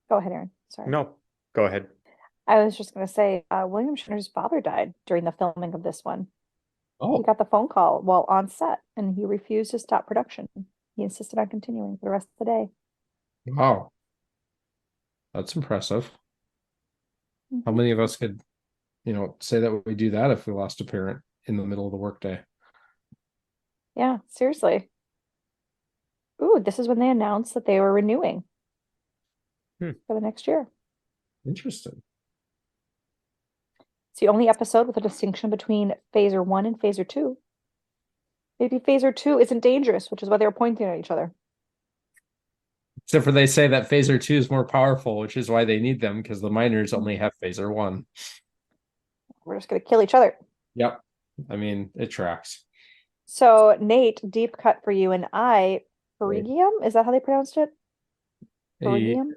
Go ahead, Aaron. Sorry. no, go ahead. I was just going to say, William Shatner's father died during the filming of this one. He Oh, got the phone call while on set, and he refused to stop production. He insisted on continuing for the rest of the day. wow. That's impressive. How Mhm. many of us could, say that we do that if we lost a parent in the middle of the workday? Yeah, seriously. Ooh, this is when they announced that they were renewing Hmm. for the next year. Interesting. It's the only episode with a distinction between Phaser 1 and Phaser 2. Maybe Phaser 2 isn't dangerous, which is why they were pointing at each other. Except for they say that phaser 2 is more powerful, which is why they need them, because the miners only have phaser 1. We're just going to kill each other. Yep. I mean, it tracks. So, Nate, deep cut for you and I, Perigium, is that how they pronounced it? Perigium?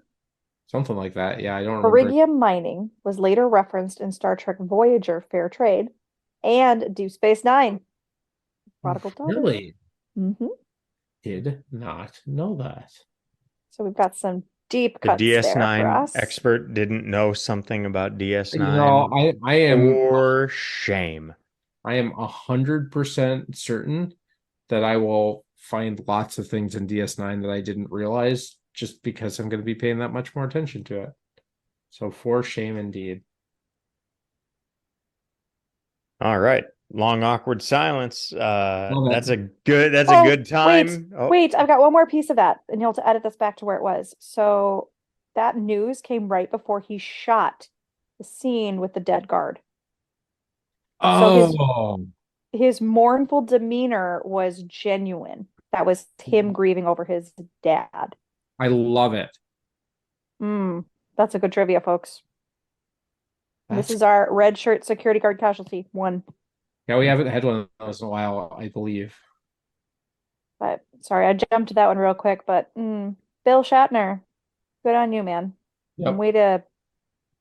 Something like that. Yeah, I don't remember. Perigium mining was later referenced in Star Trek Voyager Fair Trade and Deep Space Nine. Prodigal Daughter. Really? Mm-hmm. Did not know that. So we've got some deep The cuts there for DS9 us. expert didn't know something about DS9. I am For shame. 100% certain that I will find lots of things in DS9 that I didn't realize just because I'm going to be paying that much more attention to it. So for shame indeed. All right. Long awkward silence. Love That's it. a good time. Wait, I've got one more piece of that, and you'll have to edit this back to where it was. So that news came right before he shot the scene with the dead guard. So Oh, his mournful demeanor was genuine. That was him grieving over his dad. I love it. That's a good trivia, folks. This is our red shirt security guard casualty 1. Yeah, we haven't had one of those in a while, I believe. But sorry, I jumped to that one real quick. But Bill Shatner, good on you, man. Yep. Way to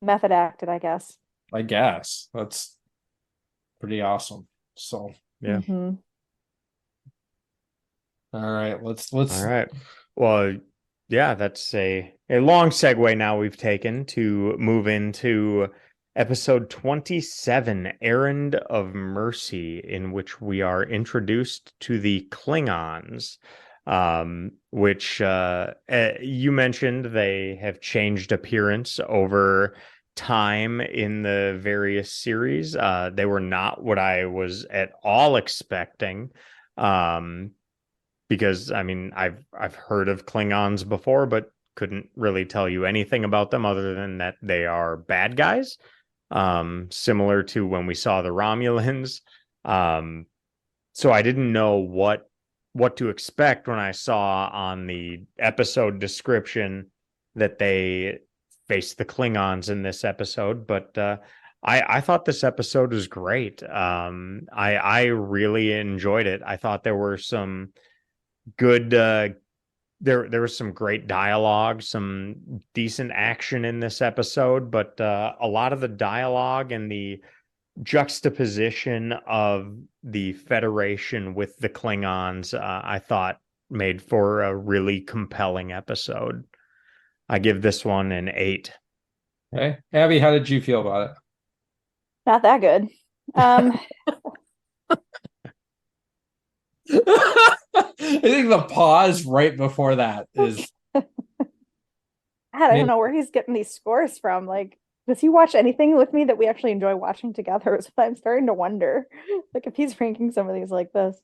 method act it, I guess. I guess that's pretty awesome. So Yeah. All right, let's All right. Well, yeah, that's a long segue now we've taken to move into episode 27, Errand of Mercy, in which we are introduced to the Klingons, which you mentioned they have changed appearance over time in the various series. They were not what I was at all expecting. Because I mean I've heard of Klingons before, but couldn't really tell you anything about them other than that they are bad guys, similar to when we saw the Romulans. So I didn't know what to expect when I saw on the episode description that they faced the Klingons in this episode, but I thought this episode was great. I really enjoyed it. I thought there were some good there was some great dialogue, some decent action in this episode, but a lot of the dialogue and the juxtaposition of the Federation with the Klingons, I thought made for a really compelling episode. I give this one an 8. Okay. Abbie, how did you feel about it? Not that good. I think the pause right before that is I don't know where he's getting these scores from. Like, does he watch anything with me that we actually enjoy watching together? So I'm starting to wonder, like, if he's ranking some of these like this.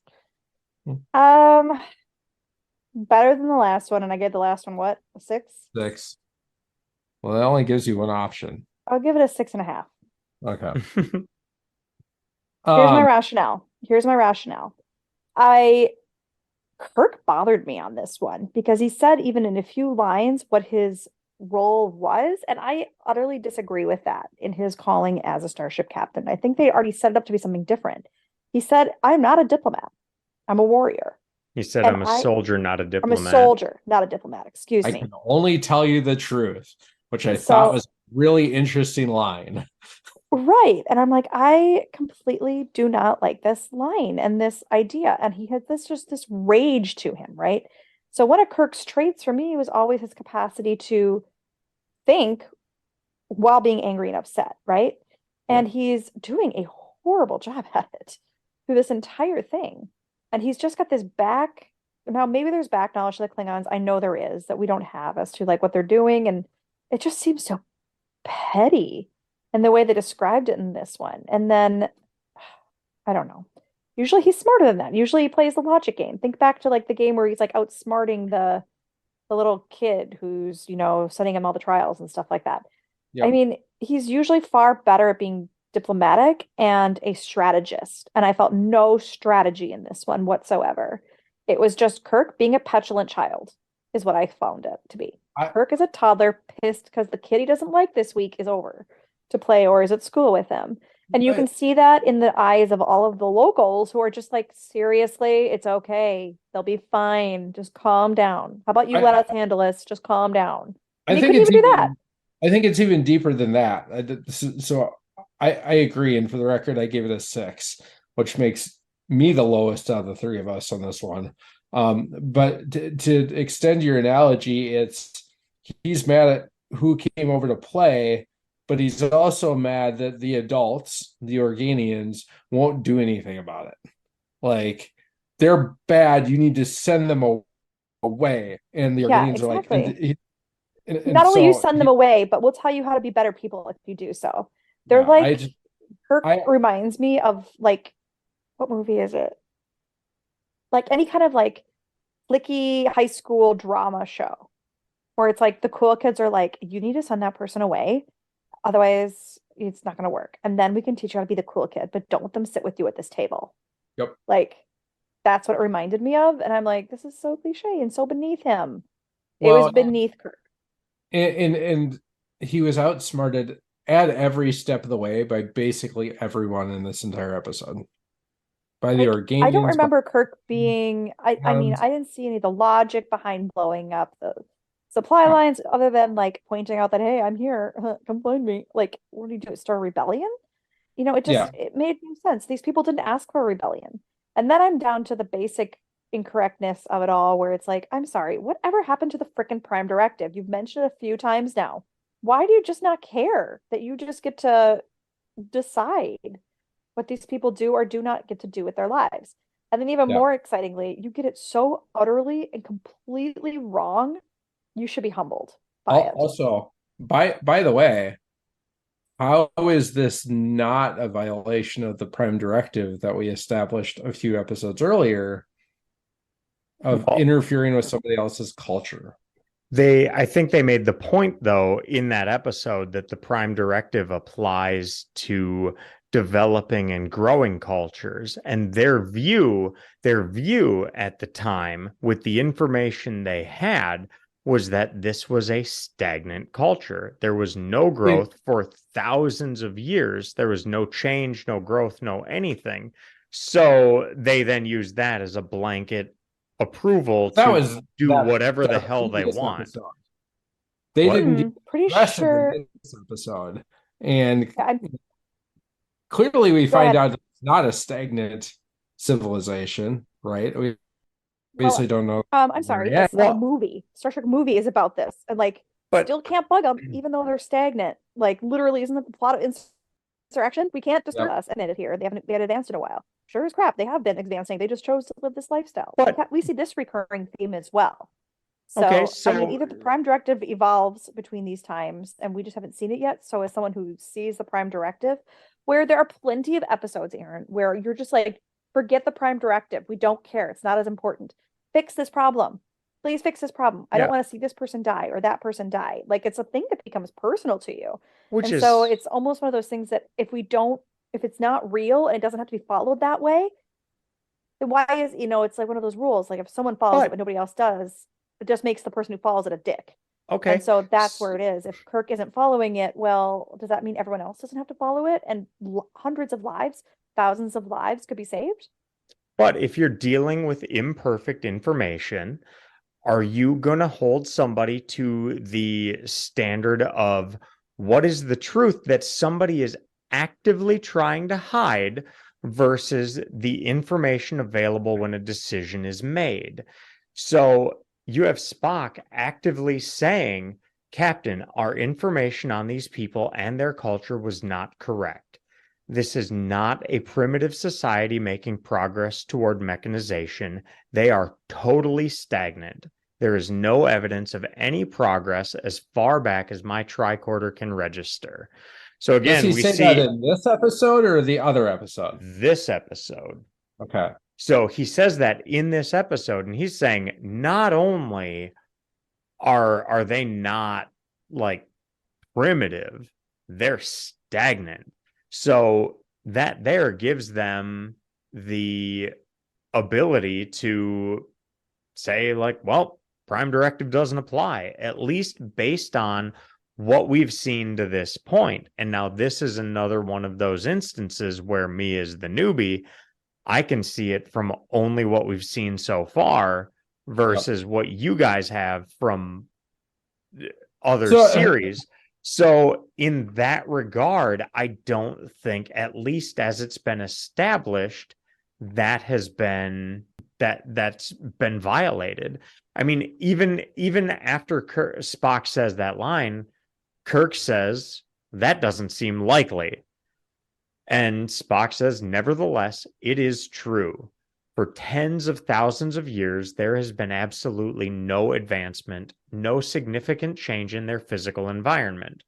better than the last one, and I gave the last one what? A 6? 6. Well, that only gives you one option. I'll give it a 6.5. Okay. Here's my Um, rationale. Here's my rationale. I Kirk bothered me on this one because he said even in a few lines what his role was, and I utterly disagree with that in his calling as a starship captain. I think they already set it up to be something different. He said, "I'm not a diplomat. I'm a warrior." He said, And I'm a soldier, not a I'm a diplomat. soldier, not a diplomat. Excuse I me. can only tell you the truth, which I thought So was a really interesting line. right. And I'm like, I completely do not like this line and this idea. And he had this rage to him, right? So one of Kirk's traits for me was always his capacity to think while being angry and upset, right? Yeah. And he's doing a horrible job at it through this entire thing. And he's just got this back. Now, maybe there's back knowledge to the Klingons. I know there is that we don't have as to like what they're doing. And it just seems so petty in the way they described it in this one. And then I don't know. Usually he's smarter than that. Usually he plays the logic game. Think back to like the game where he's like outsmarting the little kid who's, setting him all the trials and stuff like that. I Yep. mean, he's usually far better at being diplomatic and a strategist. And I felt no strategy in this one whatsoever. It was just Kirk being a petulant child, is what I found it to be. I, Kirk is a toddler pissed because the kid he doesn't like this week is over to play or is at school with him. And you I, can see that in the eyes of all of the locals who are just like, seriously, it's okay. They'll be fine. Just calm down. How about you let I, us handle this? Just calm down. And I he think couldn't it's even do that. even I think it's even deeper than that. I agree, and for the record, I gave it a 6, which makes me the lowest out of the three of us on this one. But to extend your analogy, he's mad at who came over to play, but he's also mad that the adults, the Organians, won't do anything about it. Like they're bad. You need to send them away, and the Yeah, Organians are like, exactly. and Not only you so send them away, but we'll tell you how to be better people if you do so. They're yeah, like, Kirk I reminds me of like, what movie is it? Like any kind of like flicky high school drama show where it's like the cool kids are like, you need to send that person away. Otherwise, it's not going to work. And then we can teach you how to be the cool kid, but don't let them sit with you at this table. yep. Like, that's what it reminded me of. And I'm like, this is so cliche and so beneath him. It was Well, beneath Kirk. and he was outsmarted at every step of the way by basically everyone in this entire episode. By the Like, I don't Organians, by remember Kirk being, I mean, Klingons. I didn't see any of the logic behind blowing up the supply No. lines other than like pointing out that, hey, I'm here, come find me. Like, what do you do? Start a rebellion? Yeah. It made no sense. These people didn't ask for a rebellion. And then I'm down to the basic incorrectness of it all, where it's like, I'm sorry, whatever happened to the frickin' Prime Directive? You've mentioned it a few times now. Why do you just not care that you just get to decide what these people do or do not get to do with their lives? And then even Yeah. more excitingly, you get it so utterly and completely wrong, you should be humbled by it. Also, by the way, how is this not a violation of the Prime Directive that we established a few episodes earlier of Well, interfering with somebody else's culture? I think they made the point, though, in that episode that the Prime Directive applies to developing and growing cultures. And their view at the time, with the information they had, was that this was a stagnant culture. There was no They, growth for thousands of years. There was no change, no growth, no anything. So they then used that as a blanket approval that to was do whatever the that hell they previous want. episode. They What? didn't do Pretty the rest of sure. this episode. And Yeah, clearly we go find ahead. out it's not a stagnant civilization, right? We Well, obviously don't know I'm where sorry. yet. The Well, movie, Star Trek movie is about this, and like but still can't bug them, even though they're stagnant. Like literally, isn't that the plot of Insurrection? We can't disturb Yep. us. Admitted here, they had advanced in a while. Sure as crap, they have been advancing. They just chose to live this lifestyle. but We see this recurring theme as well. okay, So, I mean, so either the Prime Directive evolves between these times, and we just haven't seen it yet. So, as someone who sees the Prime Directive, where there are plenty of episodes, Aaron, where you're just like, forget the Prime Directive. We don't care. It's not as important. Fix this problem. please fix this problem. I Yeah. don't want to see this person die or that person die. Like it's a thing that becomes personal to you. Which And is, so it's almost one of those things that if it's not real and it doesn't have to be followed that way, then why is, it's like one of those rules. Like if someone follows it but but nobody else does, it just makes the person who follows it a dick. And okay. so that's where it is. If Kirk isn't following it, well, does that mean everyone else doesn't have to follow it? And hundreds of lives, thousands of lives could be saved? But if you're dealing with imperfect information, are you going to hold somebody to the standard of what is the truth that somebody is actively trying to hide versus the information available when a decision is made? So you have Spock actively saying, Captain, our information on these people and their culture was not correct. This is not a primitive society making progress toward mechanization. They are totally stagnant. There is no evidence of any progress as far back as my tricorder can register. So Does again, he we say that see in this episode or the other episode? this episode. Okay. So he says that in this episode, and he's saying not only are they not like primitive, they're stagnant. So that there gives them the ability to say, like, well, Prime Directive doesn't apply, at least based on what we've seen to this point. And now this is another one of those instances where me as the newbie, I can see it from only what we've seen so far versus what you guys have from other So, series. So in that regard, I don't think, at least as it's been established, that's been violated. I mean, even after Spock says that line, Kirk says that doesn't seem likely. And Spock says, nevertheless, it is true. For tens of thousands of years, there has been absolutely no advancement, no significant change in their physical environment.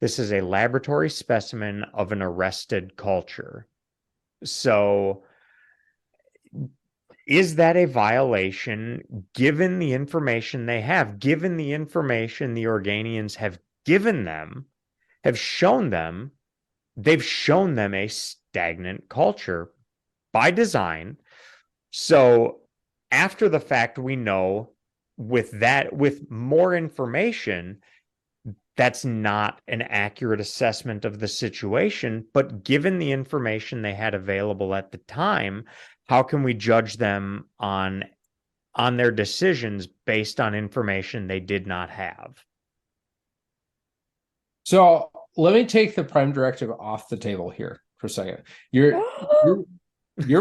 This is a laboratory specimen of an arrested culture. So, is that a violation given the information they have, given the information the Organians have given them, have shown them? They've shown them a stagnant culture by design. So after the fact, we know with more information, that's not an accurate assessment of the situation. But given the information they had available at the time, how can we judge them on their decisions based on information they did not have? so let me take the Prime Directive off the table here for a second. You're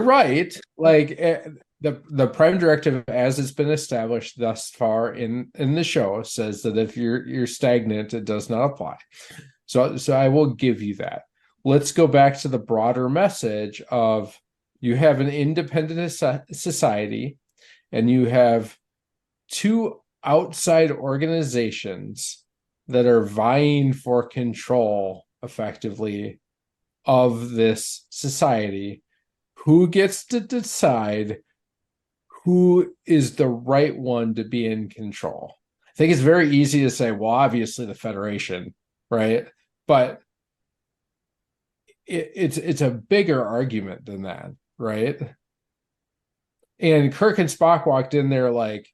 right. Like the Prime Directive, as it's been established thus far in the show, says that if you're stagnant, it does not apply. So I will give you that. Let's go back to the broader message of you have an independent society, and you have two outside organizations that are vying for control effectively of this society. Who gets to decide who is the right one to be in control? I think it's very easy to say, well, obviously the Federation, right? But it's a bigger argument than that, right? And Kirk and Spock walked in there like,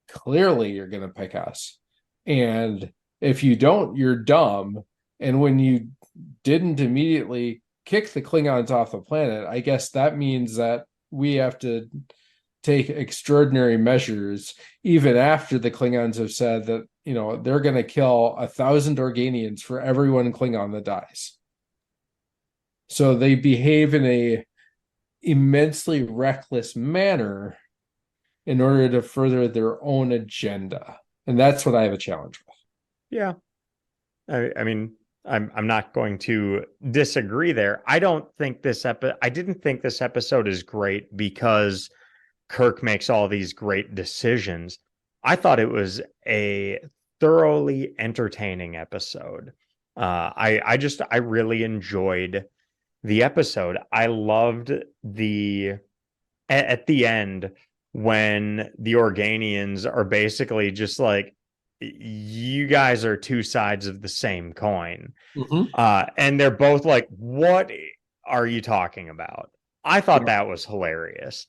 clearly you're going to pick us. And if you don't, you're dumb. And when you didn't immediately kick the Klingons off the planet, I guess that means that we have to take extraordinary measures, even after the Klingons have said that, they're going to kill 1,000 Organians for every one Klingon that dies. So they behave in a immensely reckless manner in order to further their own agenda. And that's what I have a challenge with. Yeah. I mean, I'm not going to disagree there. I didn't think this episode is great because Kirk makes all these great decisions. I thought it was a thoroughly entertaining episode. I really enjoyed the episode. I loved at the end when the Organians are basically just like, you guys are two sides of the same coin. Mhm. And they're both like, what are you talking about? I thought Yeah. that was hilarious.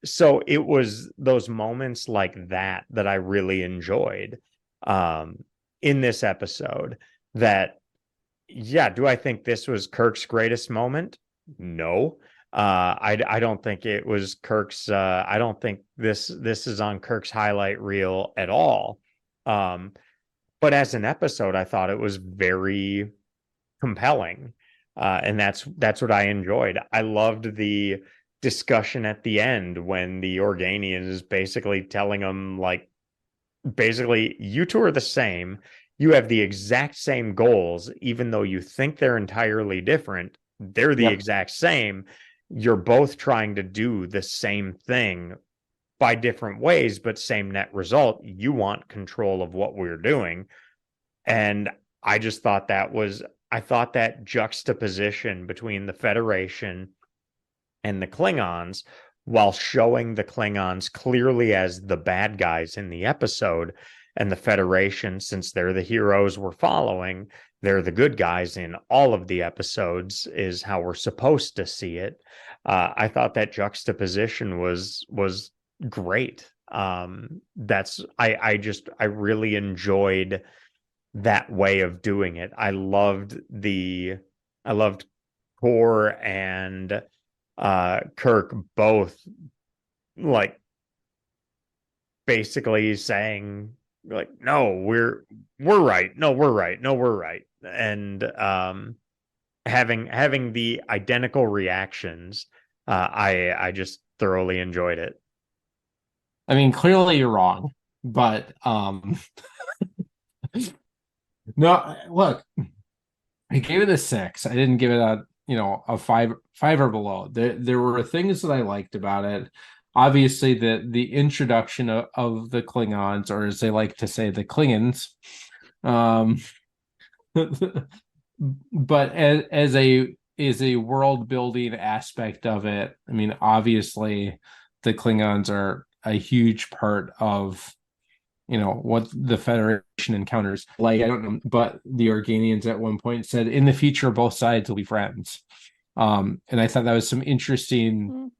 So it was those moments like that I really enjoyed in this episode. That, yeah, do I think this was Kirk's greatest moment? No. I don't think it was Kirk's. I don't think this is on Kirk's highlight reel at all. Um, but as an episode, I thought it was very compelling, and that's what I enjoyed. I loved the discussion at the end when the Organian is basically telling them, like, basically, you two are the same. You have the exact same goals, even though you think they're entirely different. They're the Yep. exact same. You're both trying to do the same thing by different ways, but same net result. You want control of what we're doing. And I just thought I thought that juxtaposition between the Federation and the Klingons, while showing the Klingons clearly as the bad guys in the episode, and the Federation, since they're the heroes we're following, they're the good guys in all of the episodes, is how we're supposed to see it. I thought that juxtaposition was great. I really enjoyed that way of doing it. I loved Core and Kirk both, like, basically saying, like, no, we're right. No, we're right. No, we're right. And having the identical reactions, I just thoroughly enjoyed it. I mean, clearly you're wrong, but no, look, I gave it a 6. I didn't give it a 5 or below. There were things that I liked about it. Obviously, the introduction of the Klingons, or as they like to say, the Klingons. Um, but as a world building aspect of it, I mean, obviously, the Klingons are a huge part of what the Federation encounters. Like, I don't know, but the Organians at one point said, in the future both sides will be friends. And I thought that was some interesting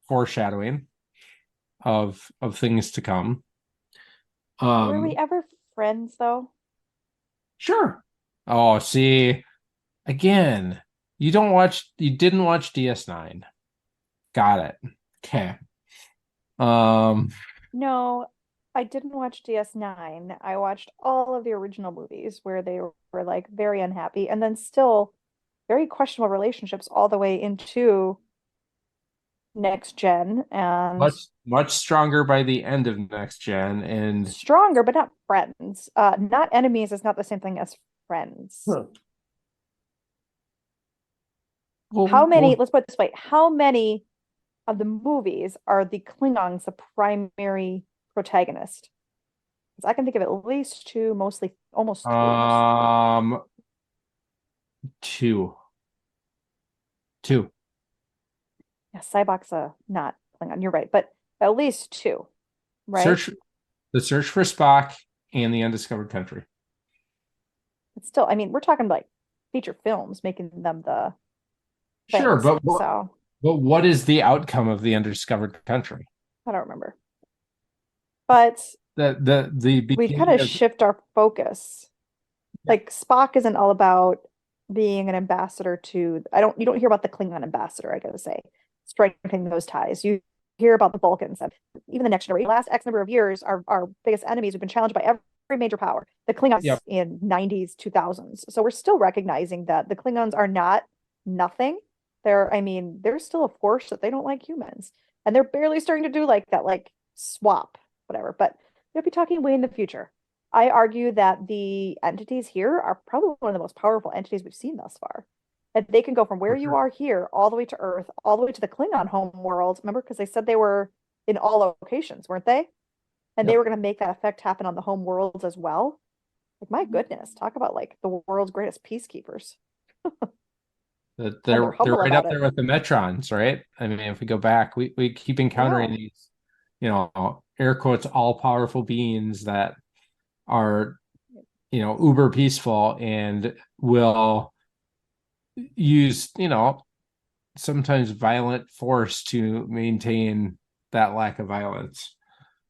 foreshadowing of things to come. Were we ever friends though? Sure. Oh, see, again, you didn't watch DS9. Got it. Okay. Um, No, I didn't watch DS9. I watched all of the original movies where they were like very unhappy and then still very questionable relationships all the way into next gen and much stronger by the end of Next Gen, and stronger, but not friends. Not enemies is not the same thing as friends. How many, let's put it this way, how many of the movies are the Klingons the primary protagonist? Because I can think of at least two, mostly almost three. Two. Two. Yeah, Cybok's not Klingon, you're right, but at least two, right? The Search for Spock and the Undiscovered Country. It's still, I mean, we're talking like feature films making them the Sure, things, but what is the outcome of the Undiscovered Country? I don't remember. But we kind of shift our focus. Like Spock isn't all about being an ambassador to, you don't hear about the Klingon ambassador, I gotta say, strengthening those ties. You hear about the Vulcans. Even the next generation, last X number of years, our biggest enemies have been challenged by every major power. The Klingons in 90s, 2000s. So we're still recognizing that the Klingons are not nothing. They're still a force that they don't like humans. And they're barely starting to do like that, like swap, whatever. But they'll be talking way in the future. I argue that the entities here are probably one of the most powerful entities we've seen thus far. And they can go from where you are here all the way to Earth, all the way to the Klingon home world. Remember, because they said they were in all locations, weren't they? And they were going to make that effect happen on the home worlds as well. Like, my goodness, talk about like the world's greatest peacekeepers. That And they're they're humble right up about it. there with the Metrons, right? I mean, if we go back, we keep encountering Yeah. these, air quotes, all powerful beings that are, uber peaceful and will use, sometimes violent force to maintain that lack of violence,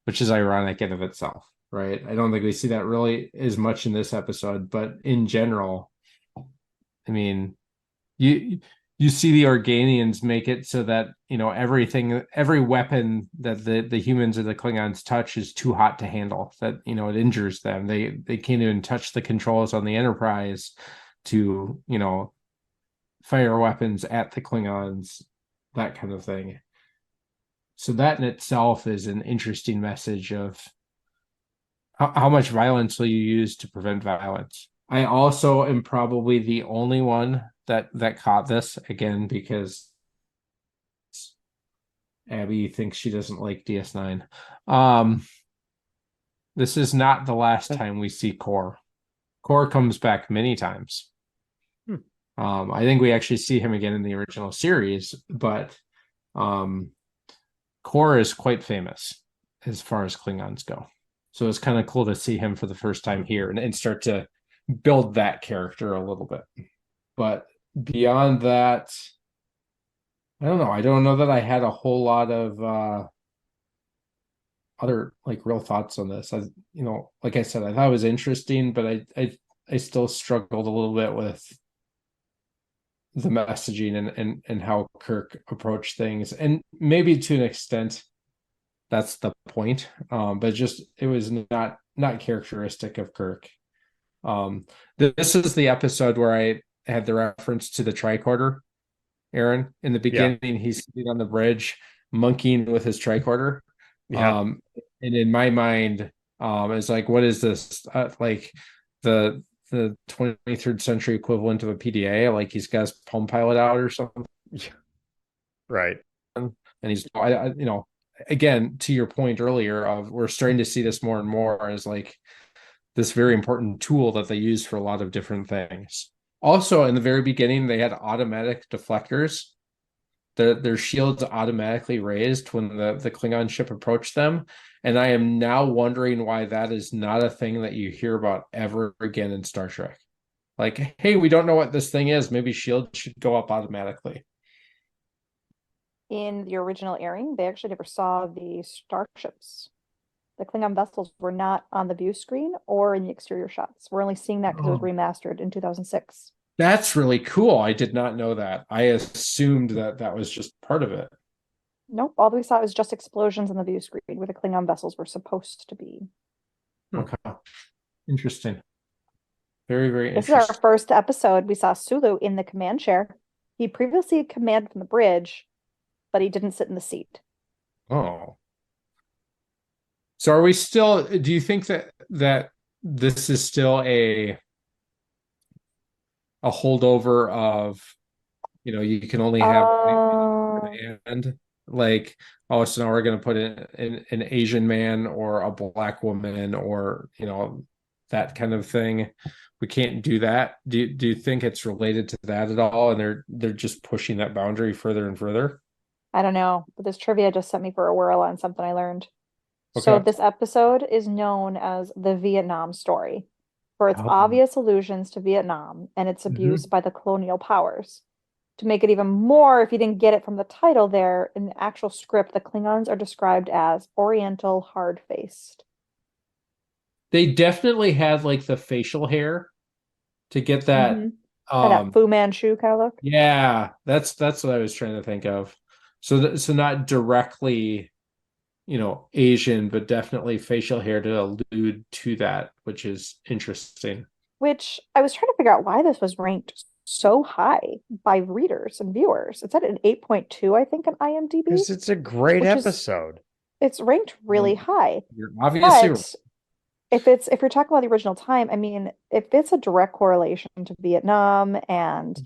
which is ironic in of itself, right? I don't think we see that really as much in this episode, but in general, I mean, you you see the Organians make it so that every weapon that the humans or the Klingons touch is too hot to handle, that it injures them. They can't even touch the controls on the Enterprise to fire weapons at the Klingons, that kind of thing. So that in itself is an interesting message of how much violence will you use to prevent violence. I also am probably the only one that caught this, again, because Abbie thinks she doesn't like DS9. This is not the last time we see Core. Core comes back many times. I think we actually see him again in the original series, but Core is quite famous as far as Klingons go. So it's kind of cool to see him for the first time here and start to build that character a little bit. But beyond that, I don't know. I don't know that I had a whole lot of other like real thoughts on this. Like I said, I thought it was interesting, but I still struggled a little bit with the messaging and how Kirk approached things. And maybe to an extent that's the point. But just it was not characteristic of Kirk. This is the episode where I had the reference to the tricorder. Aaron, in the Yeah. beginning, he's sitting on the bridge monkeying with his tricorder. Yeah. And in my mind, it's like, what is this? Like the 23rd century equivalent of a PDA? Like he's got his Palm Pilot out or something. Yeah. Right. And he's, again, to your point earlier of we're starting to see this more and more as like this very important tool that they use for a lot of different things. Also, in the very beginning, they had automatic deflectors. Their shields automatically raised when the Klingon ship approached them. And I am now wondering why that is not a thing that you hear about ever again in Star Trek. Like, hey, we don't know what this thing is. Maybe shields should go up automatically. In the original airing, they actually never saw the starships. The Klingon vessels were not on the view screen or in the exterior shots. We're only seeing that because it was remastered in 2006. That's really cool. I did not know that. I assumed that was just part of it. Nope, all we saw was just explosions on the view screen where the Klingon vessels were supposed to be. Okay. Interesting. Very, very This is our interesting. first episode. We saw Sulu in the command chair. He previously commanded from the bridge, but he didn't sit in the seat. Oh. So are we still, do you think that this is still a holdover of, you can only have command, like, oh, so now we're going to put in an Asian man or a black woman or, that kind of thing. We can't do that. Do you think it's related to that at all? And they're just pushing that boundary further and further? I don't know, but this trivia just sent me for a whirl on something I learned. So Okay. this episode is known as the Vietnam story for its Oh. obvious allusions to Vietnam and its abuse Mhm. by the colonial powers. To make it even more, if you didn't get it from the title there, in the actual script, the Klingons are described as Oriental hard-faced. They definitely had like the facial hair to get that. Mm-hmm. That Fu Manchu kind of look. Yeah, that's what I was trying to think of. So not directly, Asian, but definitely facial hair to allude to that, which is interesting. Which I was trying to figure out why this was ranked so high by readers and viewers. It's at an 8.2, I think, on IMDb, Because it's a great which is episode. it's ranked really Well, high. you're obviously right. But if you're talking about the original time, I mean, if it's a direct correlation to Vietnam and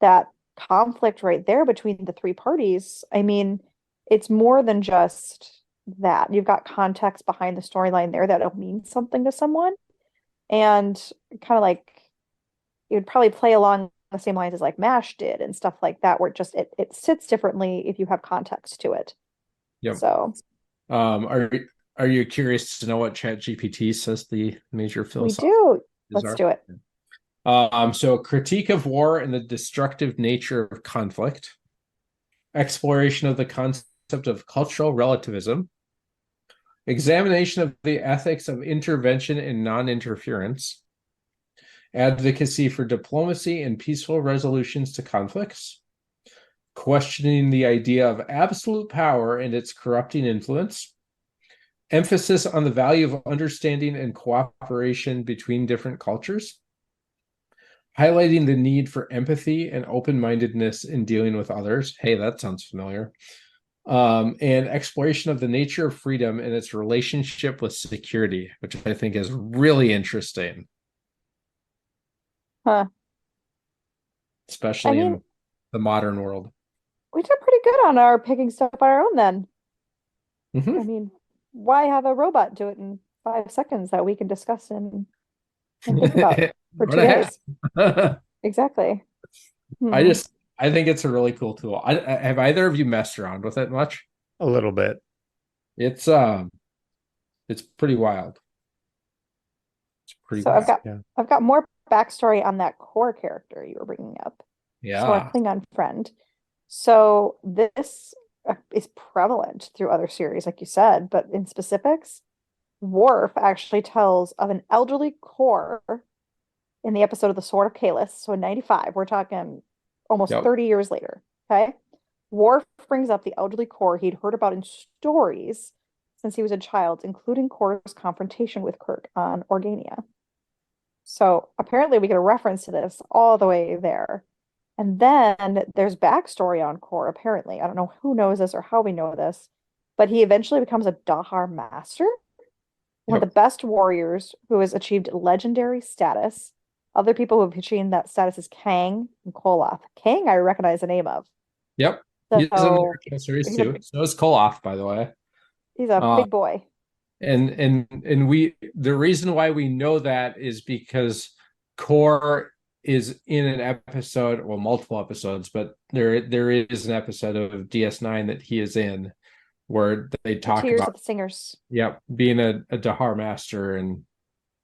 that conflict right there between the three parties, I mean, it's more than just that. You've got context behind the storyline there that'll mean something to someone. And kind of like it would probably play along the same lines as like MASH did and stuff like that, where it sits differently if you have context to it. Yep. So are you curious to know what ChatGPT says the major we philosophical do. Let's do it. So critique of war and the destructive nature of conflict, exploration of the concept of cultural relativism, examination of the ethics of intervention and non-interference, advocacy for diplomacy and peaceful resolutions to conflicts, questioning the idea of absolute power and its corrupting influence, emphasis on the value of understanding and cooperation between different cultures, highlighting the need for empathy and open-mindedness in dealing with others. Hey, that sounds familiar. And exploration of the nature of freedom and its relationship with security, which I think is really interesting. Huh. Especially in the modern world. We did pretty good on our picking stuff on our own then. Mm-hmm. I mean, why have a robot do it in 5 seconds that we can discuss and think about for 2 days? Exactly. I think it's a really cool tool. Have either of you messed around with it much? A little bit. It's pretty wild. It's pretty So wild. I've got more backstory on that core character you were bringing up. Yeah. So our Klingon friend. So this is prevalent through other series, like you said, but in specifics, Worf actually tells of an elderly core in the episode of The Sword of Kalis. So in 95, we're talking almost 30 years later. Okay. Worf brings up the elderly core he'd heard about in stories since he was a child, including Kor's confrontation with Kirk on Organia. So apparently we get a reference to this all the way there. And then there's backstory on Kor, apparently. I don't know who knows this or how we know this, but he eventually becomes a Dahar master, one of the best warriors who has achieved legendary status. Other people who have achieved that status is Kang and Koloth. Kang, I recognize the name of. Yep. So, he's in the original series too. So is Koloth, by the way. He's a big boy. And the reason why we know that is because Kor is in an episode, well, multiple episodes, but there is an episode of DS9 that he is in where they talk Tears about of the Singers. Yep, being a Dahar master. And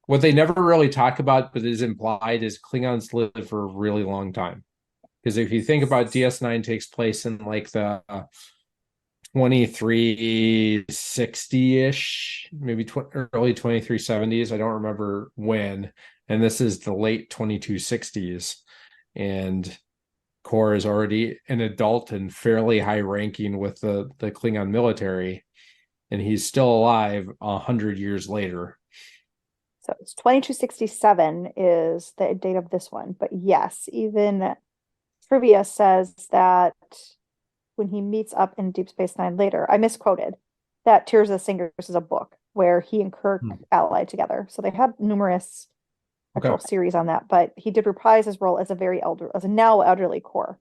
what they never really talk about, but is implied, is Klingons live for a really long time. Because if you think about DS9 takes place in like the 2360-ish, maybe early 2370s. I don't remember when. And this is the late 2260s. And Kor is already an adult and fairly high ranking with the Klingon military. And he's still alive 100 years later. So it's 2267 is the date of this one. But yes, even trivia says that when he meets up in Deep Space Nine later, I misquoted that Tears of the Singers is a book where he and Kirk allied together. So they had numerous actual series on that, but he did reprise his role as a now elderly Kor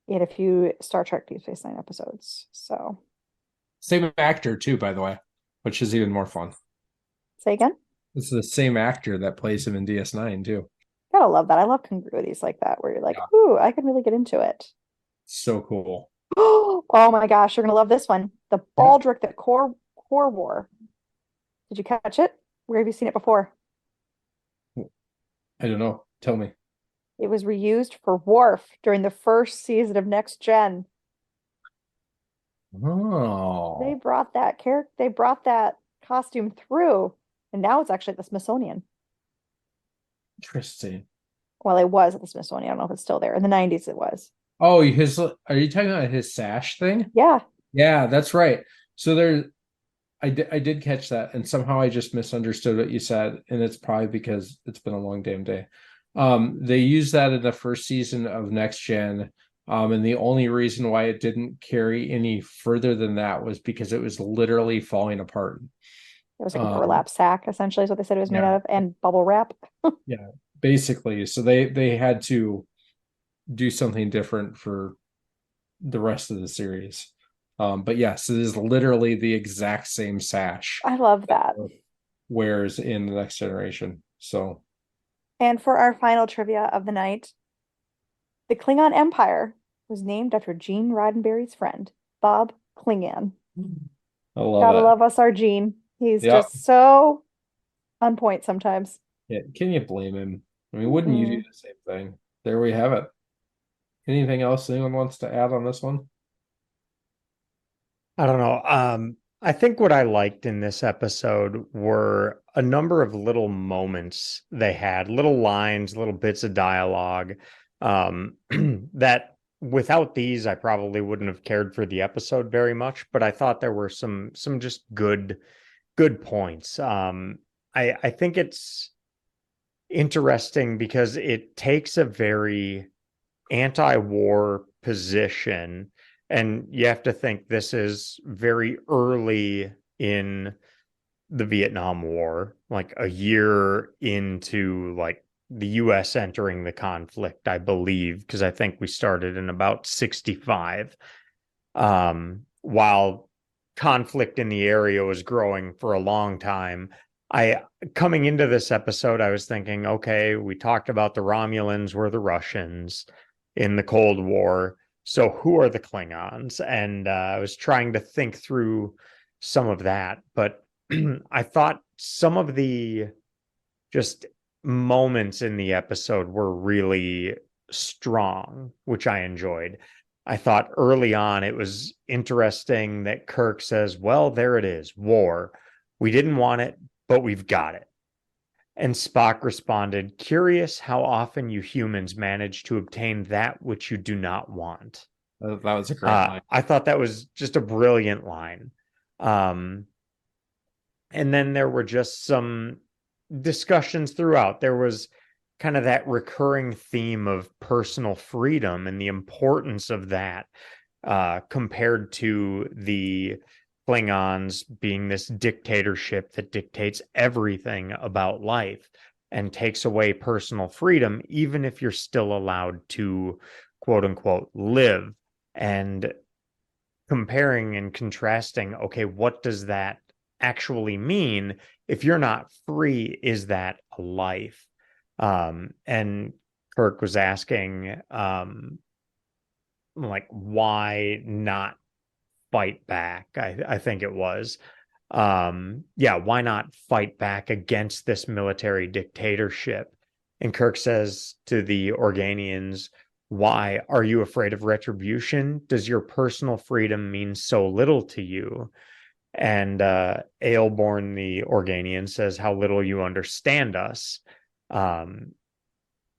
in a few Star Trek Deep Space Nine episodes. So same actor too, by the way, which is even more fun. Say again? It's the same actor that plays him in DS9 too. Gotta love that. I love congruities like that where you're like, ooh, I can really get into it. So cool. Oh my gosh, you're gonna love this one. The baldric that Kor wore. Did you catch it? Where have you seen it before? I don't know. Tell me. It was reused for Worf during the first season of Next Gen. Oh. They brought that costume through, and now it's actually at the Smithsonian. Interesting. Well, it was at the Smithsonian. I don't know if it's still there. In the 90s it was. Oh, are you talking about his sash thing? Yeah. Yeah, that's right. So I did catch that, and somehow I just misunderstood what you said, and it's probably because it's been a long damn day. They used that in the first season of Next Gen, and the only reason why it didn't carry any further than that was because it was literally falling apart. It was like a burlap sack, essentially, is what they said it was made out of, and bubble wrap. Yeah, basically. So they had to do something different for the rest of the series. But yes, it is literally the exact same sash. I love that. Wears in the Next Generation. So, and for our final trivia of the night, The Klingon Empire was named after Gene Roddenberry's friend, Bob Klingon. I love Gotta it. love us our Gene. He's Yep. just so on point sometimes. Yeah. Can you blame him? I mean, wouldn't you do Mm. the same thing? There we have it. Anything else anyone wants to add on this one? I don't know. I think what I liked in this episode were a number of little moments they had, little lines, little bits of dialogue, that without these, I probably wouldn't have cared for the episode very much, but I thought there were some just good points. I think it's interesting because it takes a very anti-war position, and you have to think this is very early in the Vietnam War, like a year into like the US entering the conflict, I believe, because I think we started in about 65. While conflict in the area was growing for a long time. I Coming into this episode, I was thinking, okay, we talked about the Romulans were the Russians in the Cold War. So who are the Klingons? And I was trying to think through some of that, but I thought some of the just moments in the episode were really strong, which I enjoyed. I thought early on it was interesting that Kirk says, well, there it is, war. We didn't want it, but we've got it. And Spock responded, curious how often you humans manage to obtain that which you do not want. That was a great line. I thought that was just a brilliant line. Um, and then there were just some discussions throughout. There was kind of that recurring theme of personal freedom and the importance of that, compared to the Klingons being this dictatorship that dictates everything about life and takes away personal freedom, even if you're still allowed to, quote unquote, live. And comparing and contrasting, okay, what does that actually mean? If you're not free, is that a life? And Kirk was asking, like, why not fight back? I think it was. Yeah, why not fight back against this military dictatorship? And Kirk says to the Organians, why are you afraid of retribution? Does your personal freedom mean so little to you? And Aelborn, the Organian, says, how little you understand us. Um,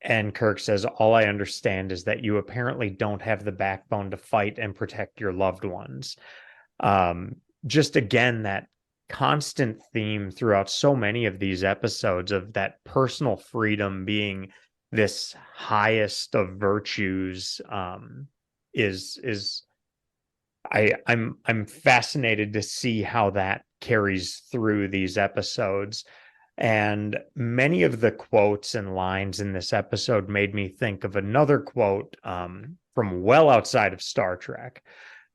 and Kirk says, all I understand is that you apparently don't have the backbone to fight and protect your loved ones. Um, just again, that constant theme throughout so many of these episodes of that personal freedom being this highest of virtues, is I'm fascinated to see how that carries through these episodes. And many of the quotes and lines in this episode made me think of another quote, from well outside of Star Trek.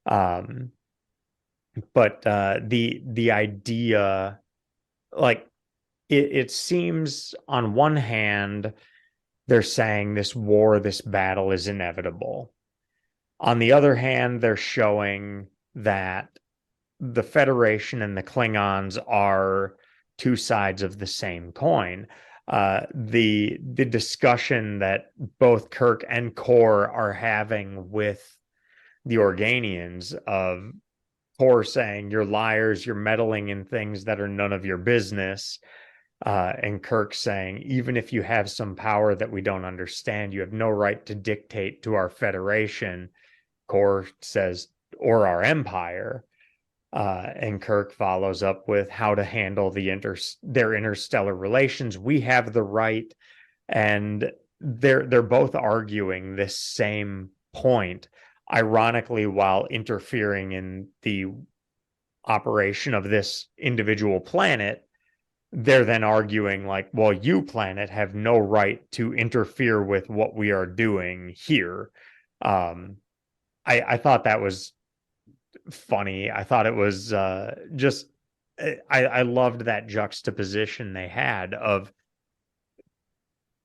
But the idea, like, it seems on one hand they're saying this war, this battle is inevitable. On the other hand, they're showing that the Federation and the Klingons are two sides of the same coin. The discussion that both Kirk and Kor are having with the Organians of Kor saying, you're liars, you're meddling in things that are none of your business. And Kirk saying, even if you have some power that we don't understand, you have no right to dictate to our Federation. Kor says, or our empire. And Kirk follows up with how to handle their interstellar relations. We have the right, and they're both arguing this same point, ironically, while interfering in the operation of this individual planet. They're then arguing like, well, you planet have no right to interfere with what we are doing here. I thought that was funny. I thought it was just I loved that juxtaposition they had of,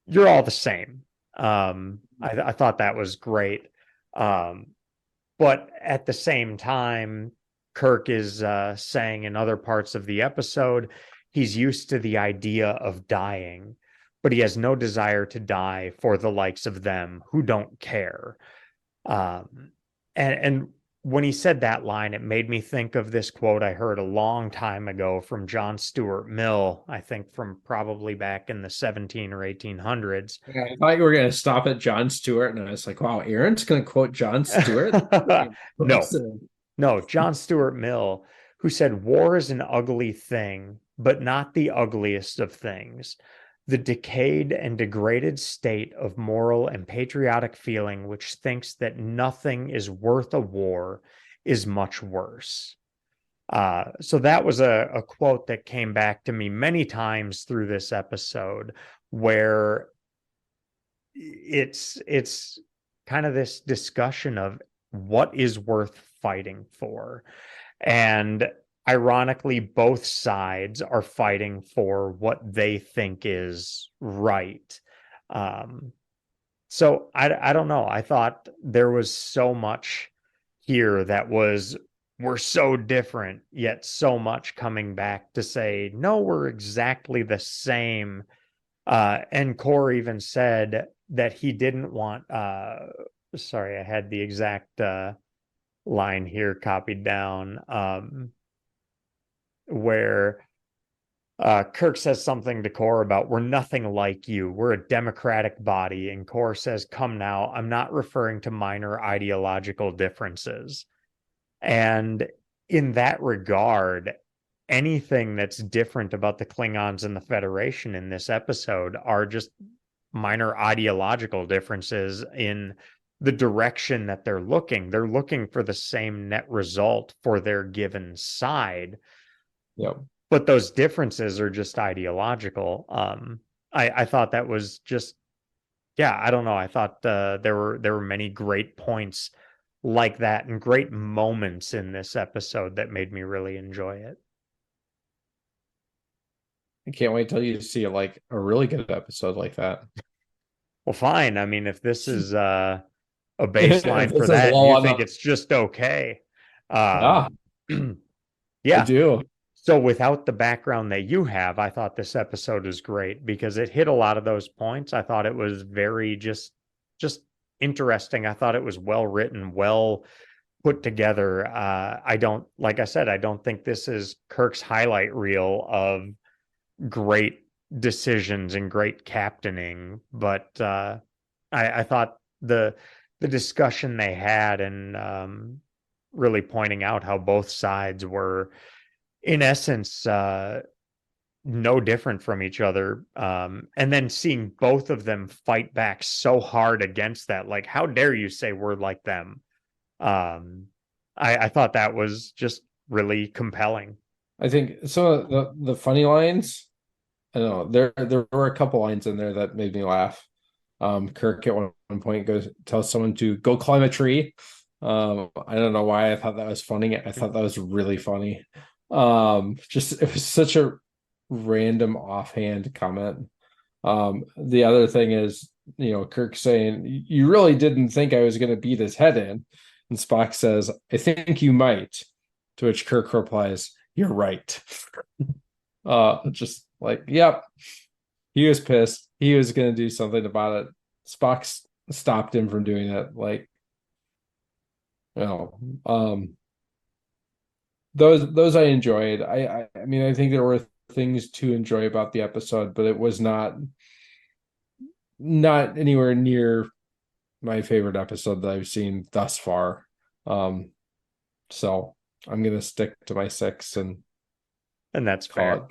you're all the same. I thought that was great. But at the same time, Kirk is saying in other parts of the episode, he's used to the idea of dying, but he has no desire to die for the likes of them who don't care. Um, and when he said that line, it made me think of this quote I heard a long time ago from John Stuart Mill, I think from probably back in the 17 or 1800s. Yeah, I thought you were going to stop at John Stewart, and I was like, wow, Aaron's going to quote John Stewart? No, no, John Stuart Mill, who said, "War is an ugly thing, but not the ugliest of things. The decayed and degraded state of moral and patriotic feeling which thinks that nothing is worth a war is much worse." So that was a quote that came back to me many times through this episode, where it's kind of this discussion of what is worth fighting for. And ironically, both sides are fighting for what they think is right. So I don't know. I thought there was so much here that was, we're so different, yet so much coming back to say, no, we're exactly the same. And Core even said that he didn't want, sorry, I had the exact line here copied down, where Kirk says something to Core about, we're nothing like you. We're a democratic body. And Core says, come now, I'm not referring to minor ideological differences. And in that regard, anything that's different about the Klingons and the Federation in this episode are just minor ideological differences in the direction that they're looking. They're looking for the same net result for their given side. Yep. But those differences are just ideological. I thought that was just, yeah, I don't know. I thought there were many great points like that and great moments in this episode that made me really enjoy it. I can't wait till you see like a really good episode like that. Well, fine. I mean, if this is a This baseline for is that, and low you on think the. it's just okay, Yeah, I yeah. do. So without the background that you have, I thought this episode was great because it hit a lot of those points. I thought it was very just interesting. I thought it was well written, well put together. I don't, like I said, I don't think this is Kirk's highlight reel of great decisions and great captaining, but I thought the discussion they had and really pointing out how both sides were, in essence, no different from each other. And then seeing both of them fight back so hard against that, like, how dare you say we're like them? I thought that was just really compelling. I think some of the funny lines. I don't know. There were a couple lines in there that made me laugh. Kirk at one point goes tells someone to go climb a tree. I don't know why I thought that was funny. I thought that was really funny. Just it was such a random offhand comment. The other thing is, Kirk saying, "You really didn't think I was going to beat his head in," and Spock says, "I think you might." To which Kirk replies, "You're right." Just like, yep. He was pissed. He was going to do something about it. Spock stopped him from doing it. Like, those I enjoyed. I mean, I think there were things to enjoy about the episode, but it was not anywhere near my favorite episode that I've seen thus far. So I'm gonna stick to my 6 and that's call fair. it.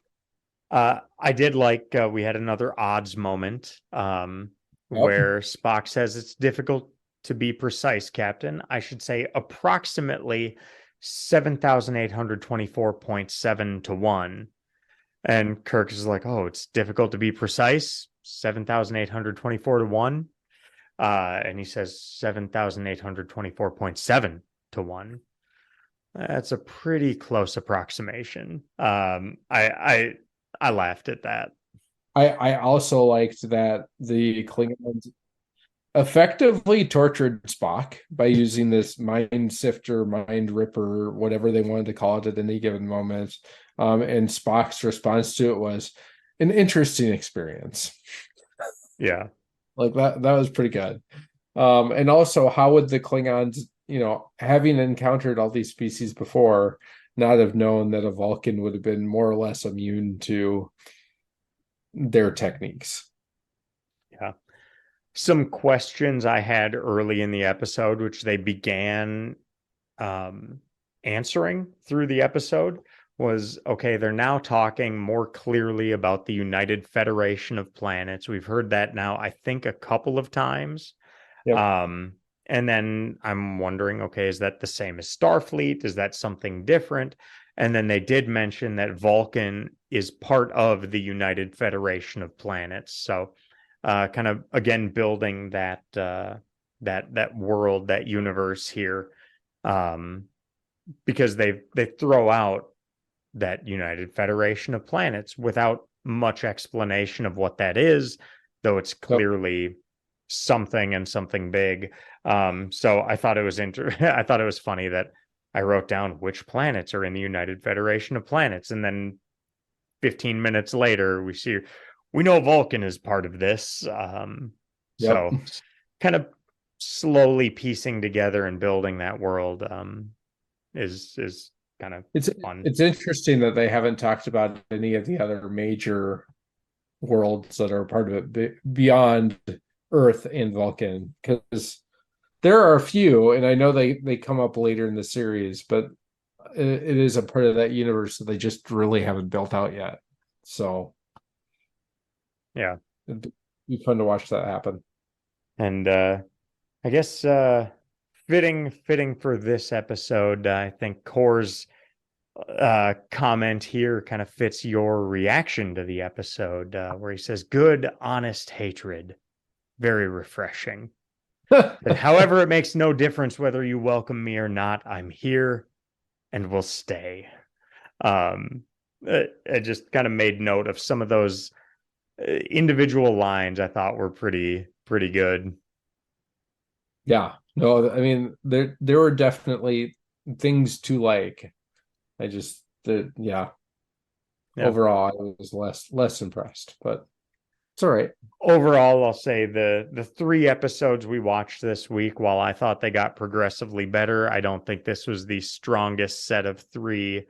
I did like we had another odds moment where Spock says it's difficult to be precise, Captain. I should say approximately 7,824.7 to 1. And Kirk is like, oh, it's difficult to be precise. 7,824 to 1. And he says 7,824.7 to 1. That's a pretty close approximation. I laughed at that. I also liked that the Klingons effectively tortured Spock by using this mind sifter, mind ripper, whatever they wanted to call it at any given moment. And Spock's response to it was an interesting experience. Yeah. Like that was pretty good. And also, how would the Klingons, having encountered all these species before, not have known that a Vulcan would have been more or less immune to their techniques? Yeah. Some questions I had early in the episode, which they began answering through the episode, was okay, they're now talking more clearly about the United Federation of Planets. We've heard that now, I think, a couple of times. Yep. And then I'm wondering, okay, is that the same as Starfleet? Is that something different? And then they did mention that Vulcan is part of the United Federation of Planets. So kind of again building that that world, that universe here. Because they throw out that United Federation of Planets without much explanation of what that is, though it's clearly something and something big. So I thought it was I thought it was funny that I wrote down which planets are in the United Federation of Planets, and then 15 minutes later we know Vulcan is part of this. So kind of slowly piecing together and building that world is kind of fun. It's interesting that they haven't talked about any of the other major worlds that are part of it beyond Earth and Vulcan, because there are a few, and I know they come up later in the series, but it is a part of that universe that they just really haven't built out yet. So yeah, it'd be fun to watch that happen. And I guess fitting for this episode, I think Core's comment here kind of fits your reaction to the episode, where he says, "Good, honest hatred, very refreshing. But however, it makes no difference whether you welcome me or not. I'm here and will stay." I just kind of made note of some of those individual lines I thought were pretty good. Yeah, no, I mean there were definitely things to like. I just yeah. Overall I was less impressed, but it's all right. Overall, I'll say the 3 episodes we watched this week, while I thought they got progressively better, I don't think this was the strongest set of 3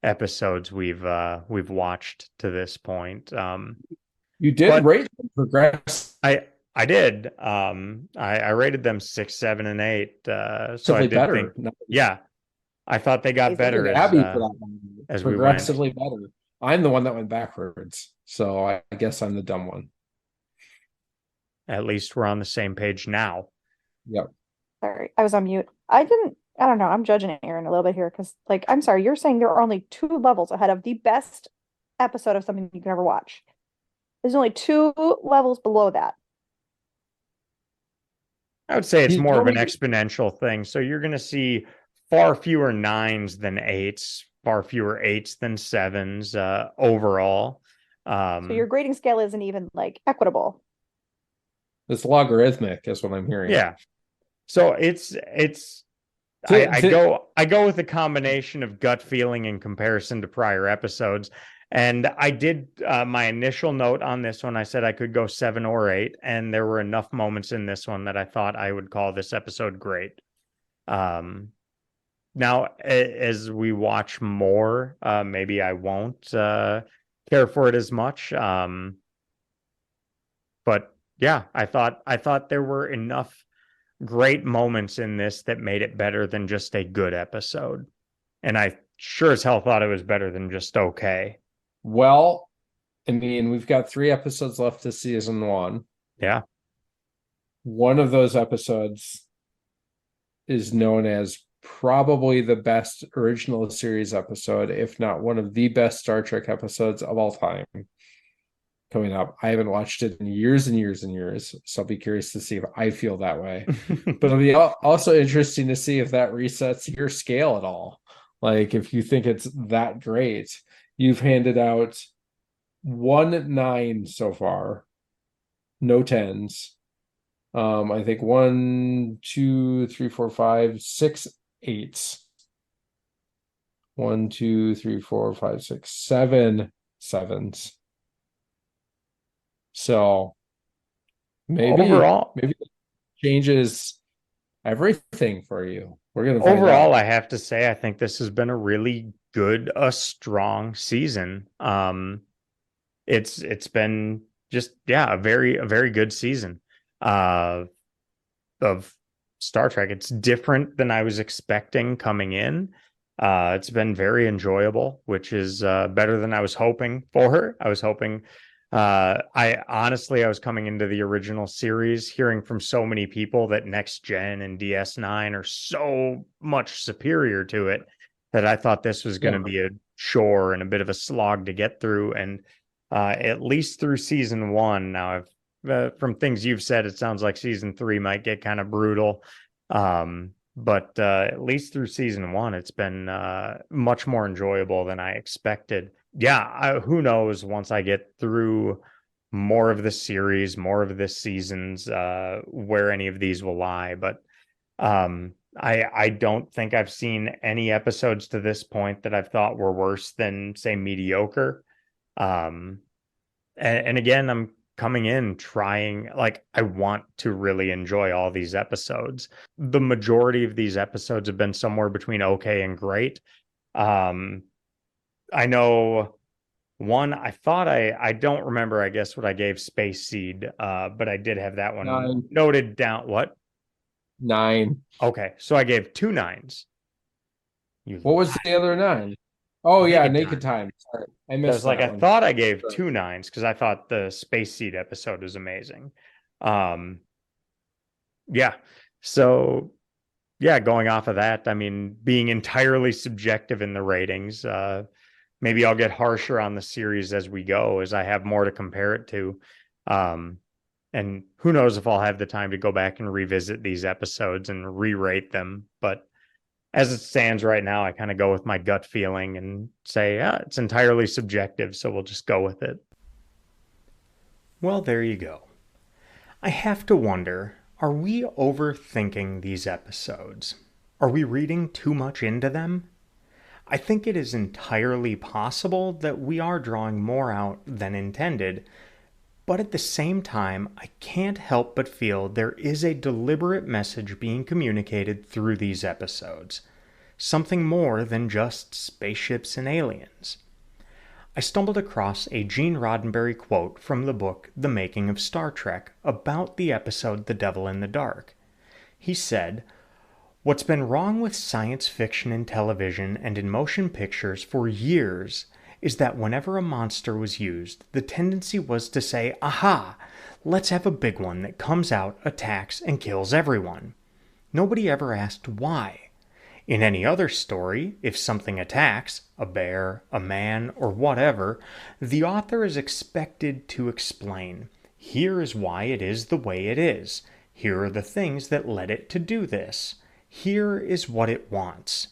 episodes we've watched to this point. You did rate them progress. I did. I rated them 6, 7, and 8. So I did better. think, yeah, I thought they got better Abbie for that one. as progressively better. I'm the one that went backwards, so I guess I'm the dumb one. At least we're on the same page now. Yep. Sorry, I was on mute. I don't know. I'm judging Aaron a little bit here because, like, I'm sorry, you're saying there are only 2 levels ahead of the best episode of something you can ever watch. There's only 2 levels below that. I would say it's more of an exponential thing. So you're going to see far fewer 9s than 8s, far fewer 8s than 7s overall. So your grading scale isn't even like equitable. It's logarithmic, is what I'm hearing. Yeah. So I go with a combination of gut feeling in comparison to prior episodes. And I did my initial note on this one. I said I could go 7 or 8, and there were enough moments in this one that I thought I would call this episode great. Now, as we watch more, maybe I won't care for it as much. But yeah, I thought there were enough great moments in this that made it better than just a good episode. And I sure as hell thought it was better than just okay. Well, I mean, we've got 3 episodes left this season 1. Yeah. One of those episodes is known as probably the best original series episode, if not one of the best Star Trek episodes of all time, coming up. I haven't watched it in years and years and years, so I'll be curious to see if I feel that way. But it'll be also interesting to see if that resets your scale at all. Like, if you think it's that great. You've handed out 1 9 so far, no 10s. I think 1, 2, 3, 4, 5, 6 eights. 1, 2, 3, 4, 5, 6, 7 sevens. So Overall, maybe it changes everything for you. We're gonna find overall, out. I have to say, I think this has been a really good, a strong season. It's been just yeah, a very good season uh of Star Trek. It's different than I was expecting coming in. It's been very enjoyable, which is better than I was hoping for. I was hoping I was coming into the original series hearing from so many people that Next Gen and DS9 are so much superior to it that I thought this was going Yeah. to be a chore and a bit of a slog to get through. And at least through season one, now I've from things you've said, it sounds like season three might get kind of brutal. But at least through season one, it's been much more enjoyable than I expected. Yeah, who knows once I get through more of the series, more of this season's, where any of these will lie. But I don't think I've seen any episodes to this point that I've thought were worse than, say, mediocre. Um, and again, I'm coming in trying, like, I want to really enjoy all these episodes. The majority of these episodes have been somewhere between okay and great. Um, I know one, I don't remember, I guess, what I gave Space Seed, but I did have that one 9, noted down. What? 9. Okay, so I gave two nines. You What was lie. the other 9? Oh yeah, Naked Naked Time. Time. Sorry, I I was missed like, that I one. thought I gave two nines because I thought the Space Seed episode was amazing. Um, yeah. So yeah, going off of that, I mean, being entirely subjective in the ratings, maybe I'll get harsher on the series as we go, as I have more to compare it to. Um, and who knows if I'll have the time to go back and revisit these episodes and re-rate them. But as it stands right now, I kind of go with my gut feeling and say, yeah, it's entirely subjective, so we'll just go with it. Well, there you go. I have to wonder, are we overthinking these episodes? Are we reading too much into them? I think it is entirely possible that we are drawing more out than intended, but at the same time, I can't help but feel there is a deliberate message being communicated through these episodes. Something more than just spaceships and aliens. I stumbled across a Gene Roddenberry quote from the book The Making of Star Trek about the episode The Devil in the Dark. He said, "What's been wrong with science fiction in television and in motion pictures for years is that whenever a monster was used, the tendency was to say, aha, let's have a big one that comes out, attacks, and kills everyone. Nobody ever asked why. In any other story, if something attacks, a bear, a man, or whatever, the author is expected to explain, here is why it is the way it is. Here are the things that led it to do this. Here is what it wants."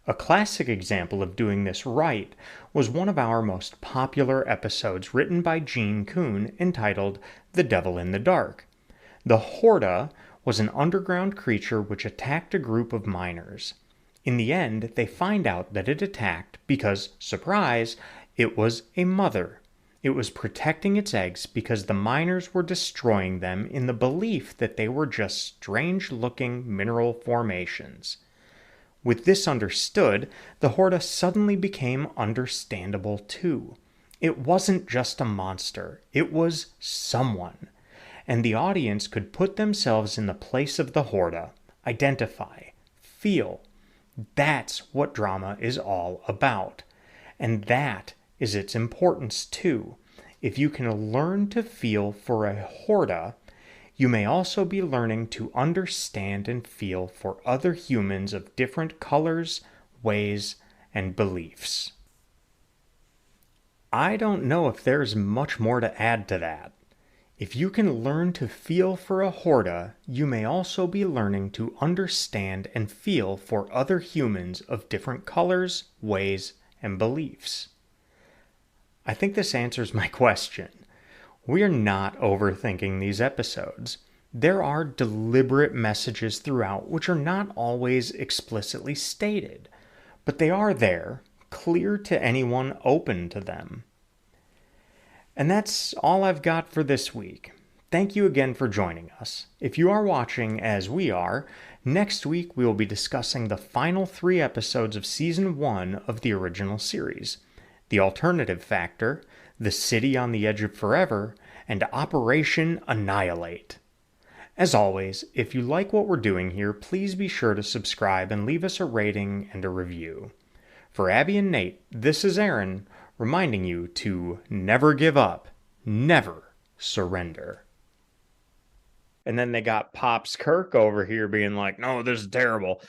A classic example of doing this right was one of our most popular episodes written by Gene Kuhn entitled The Devil in the Dark. The Horda was an underground creature which attacked a group of miners. In the end, they find out that it attacked because, surprise, it was a mother. It was protecting its eggs because the miners were destroying them in the belief that they were just strange-looking mineral formations. With this understood, the Horda suddenly became understandable too. It wasn't just a monster, it was someone. And the audience could put themselves in the place of the Horda, identify, feel. That's what drama is all about. And that is its importance too. If you can learn to feel for a Horda, you may also be learning to understand and feel for other humans of different colors, ways, and beliefs. I don't know if there's much more to add to that. If you can learn to feel for a Horda, you may also be learning to understand and feel for other humans of different colors, ways, and beliefs. I think this answers my question. We're not overthinking these episodes. There are deliberate messages throughout which are not always explicitly stated, but they are there, clear to anyone open to them. And that's all I've got for this week. Thank you again for joining us. If you are watching as we are, next week we will be discussing the final 3 episodes of Season 1 of the original series: The Alternative Factor, The City on the Edge of Forever, and Operation Annihilate. As always, if you like what we're doing here, please be sure to subscribe and leave us a rating and a review. For Abbie and Nate, this is Aaron, reminding you to never give up, never surrender. And then they got Pops Kirk over here being like, no, this is terrible.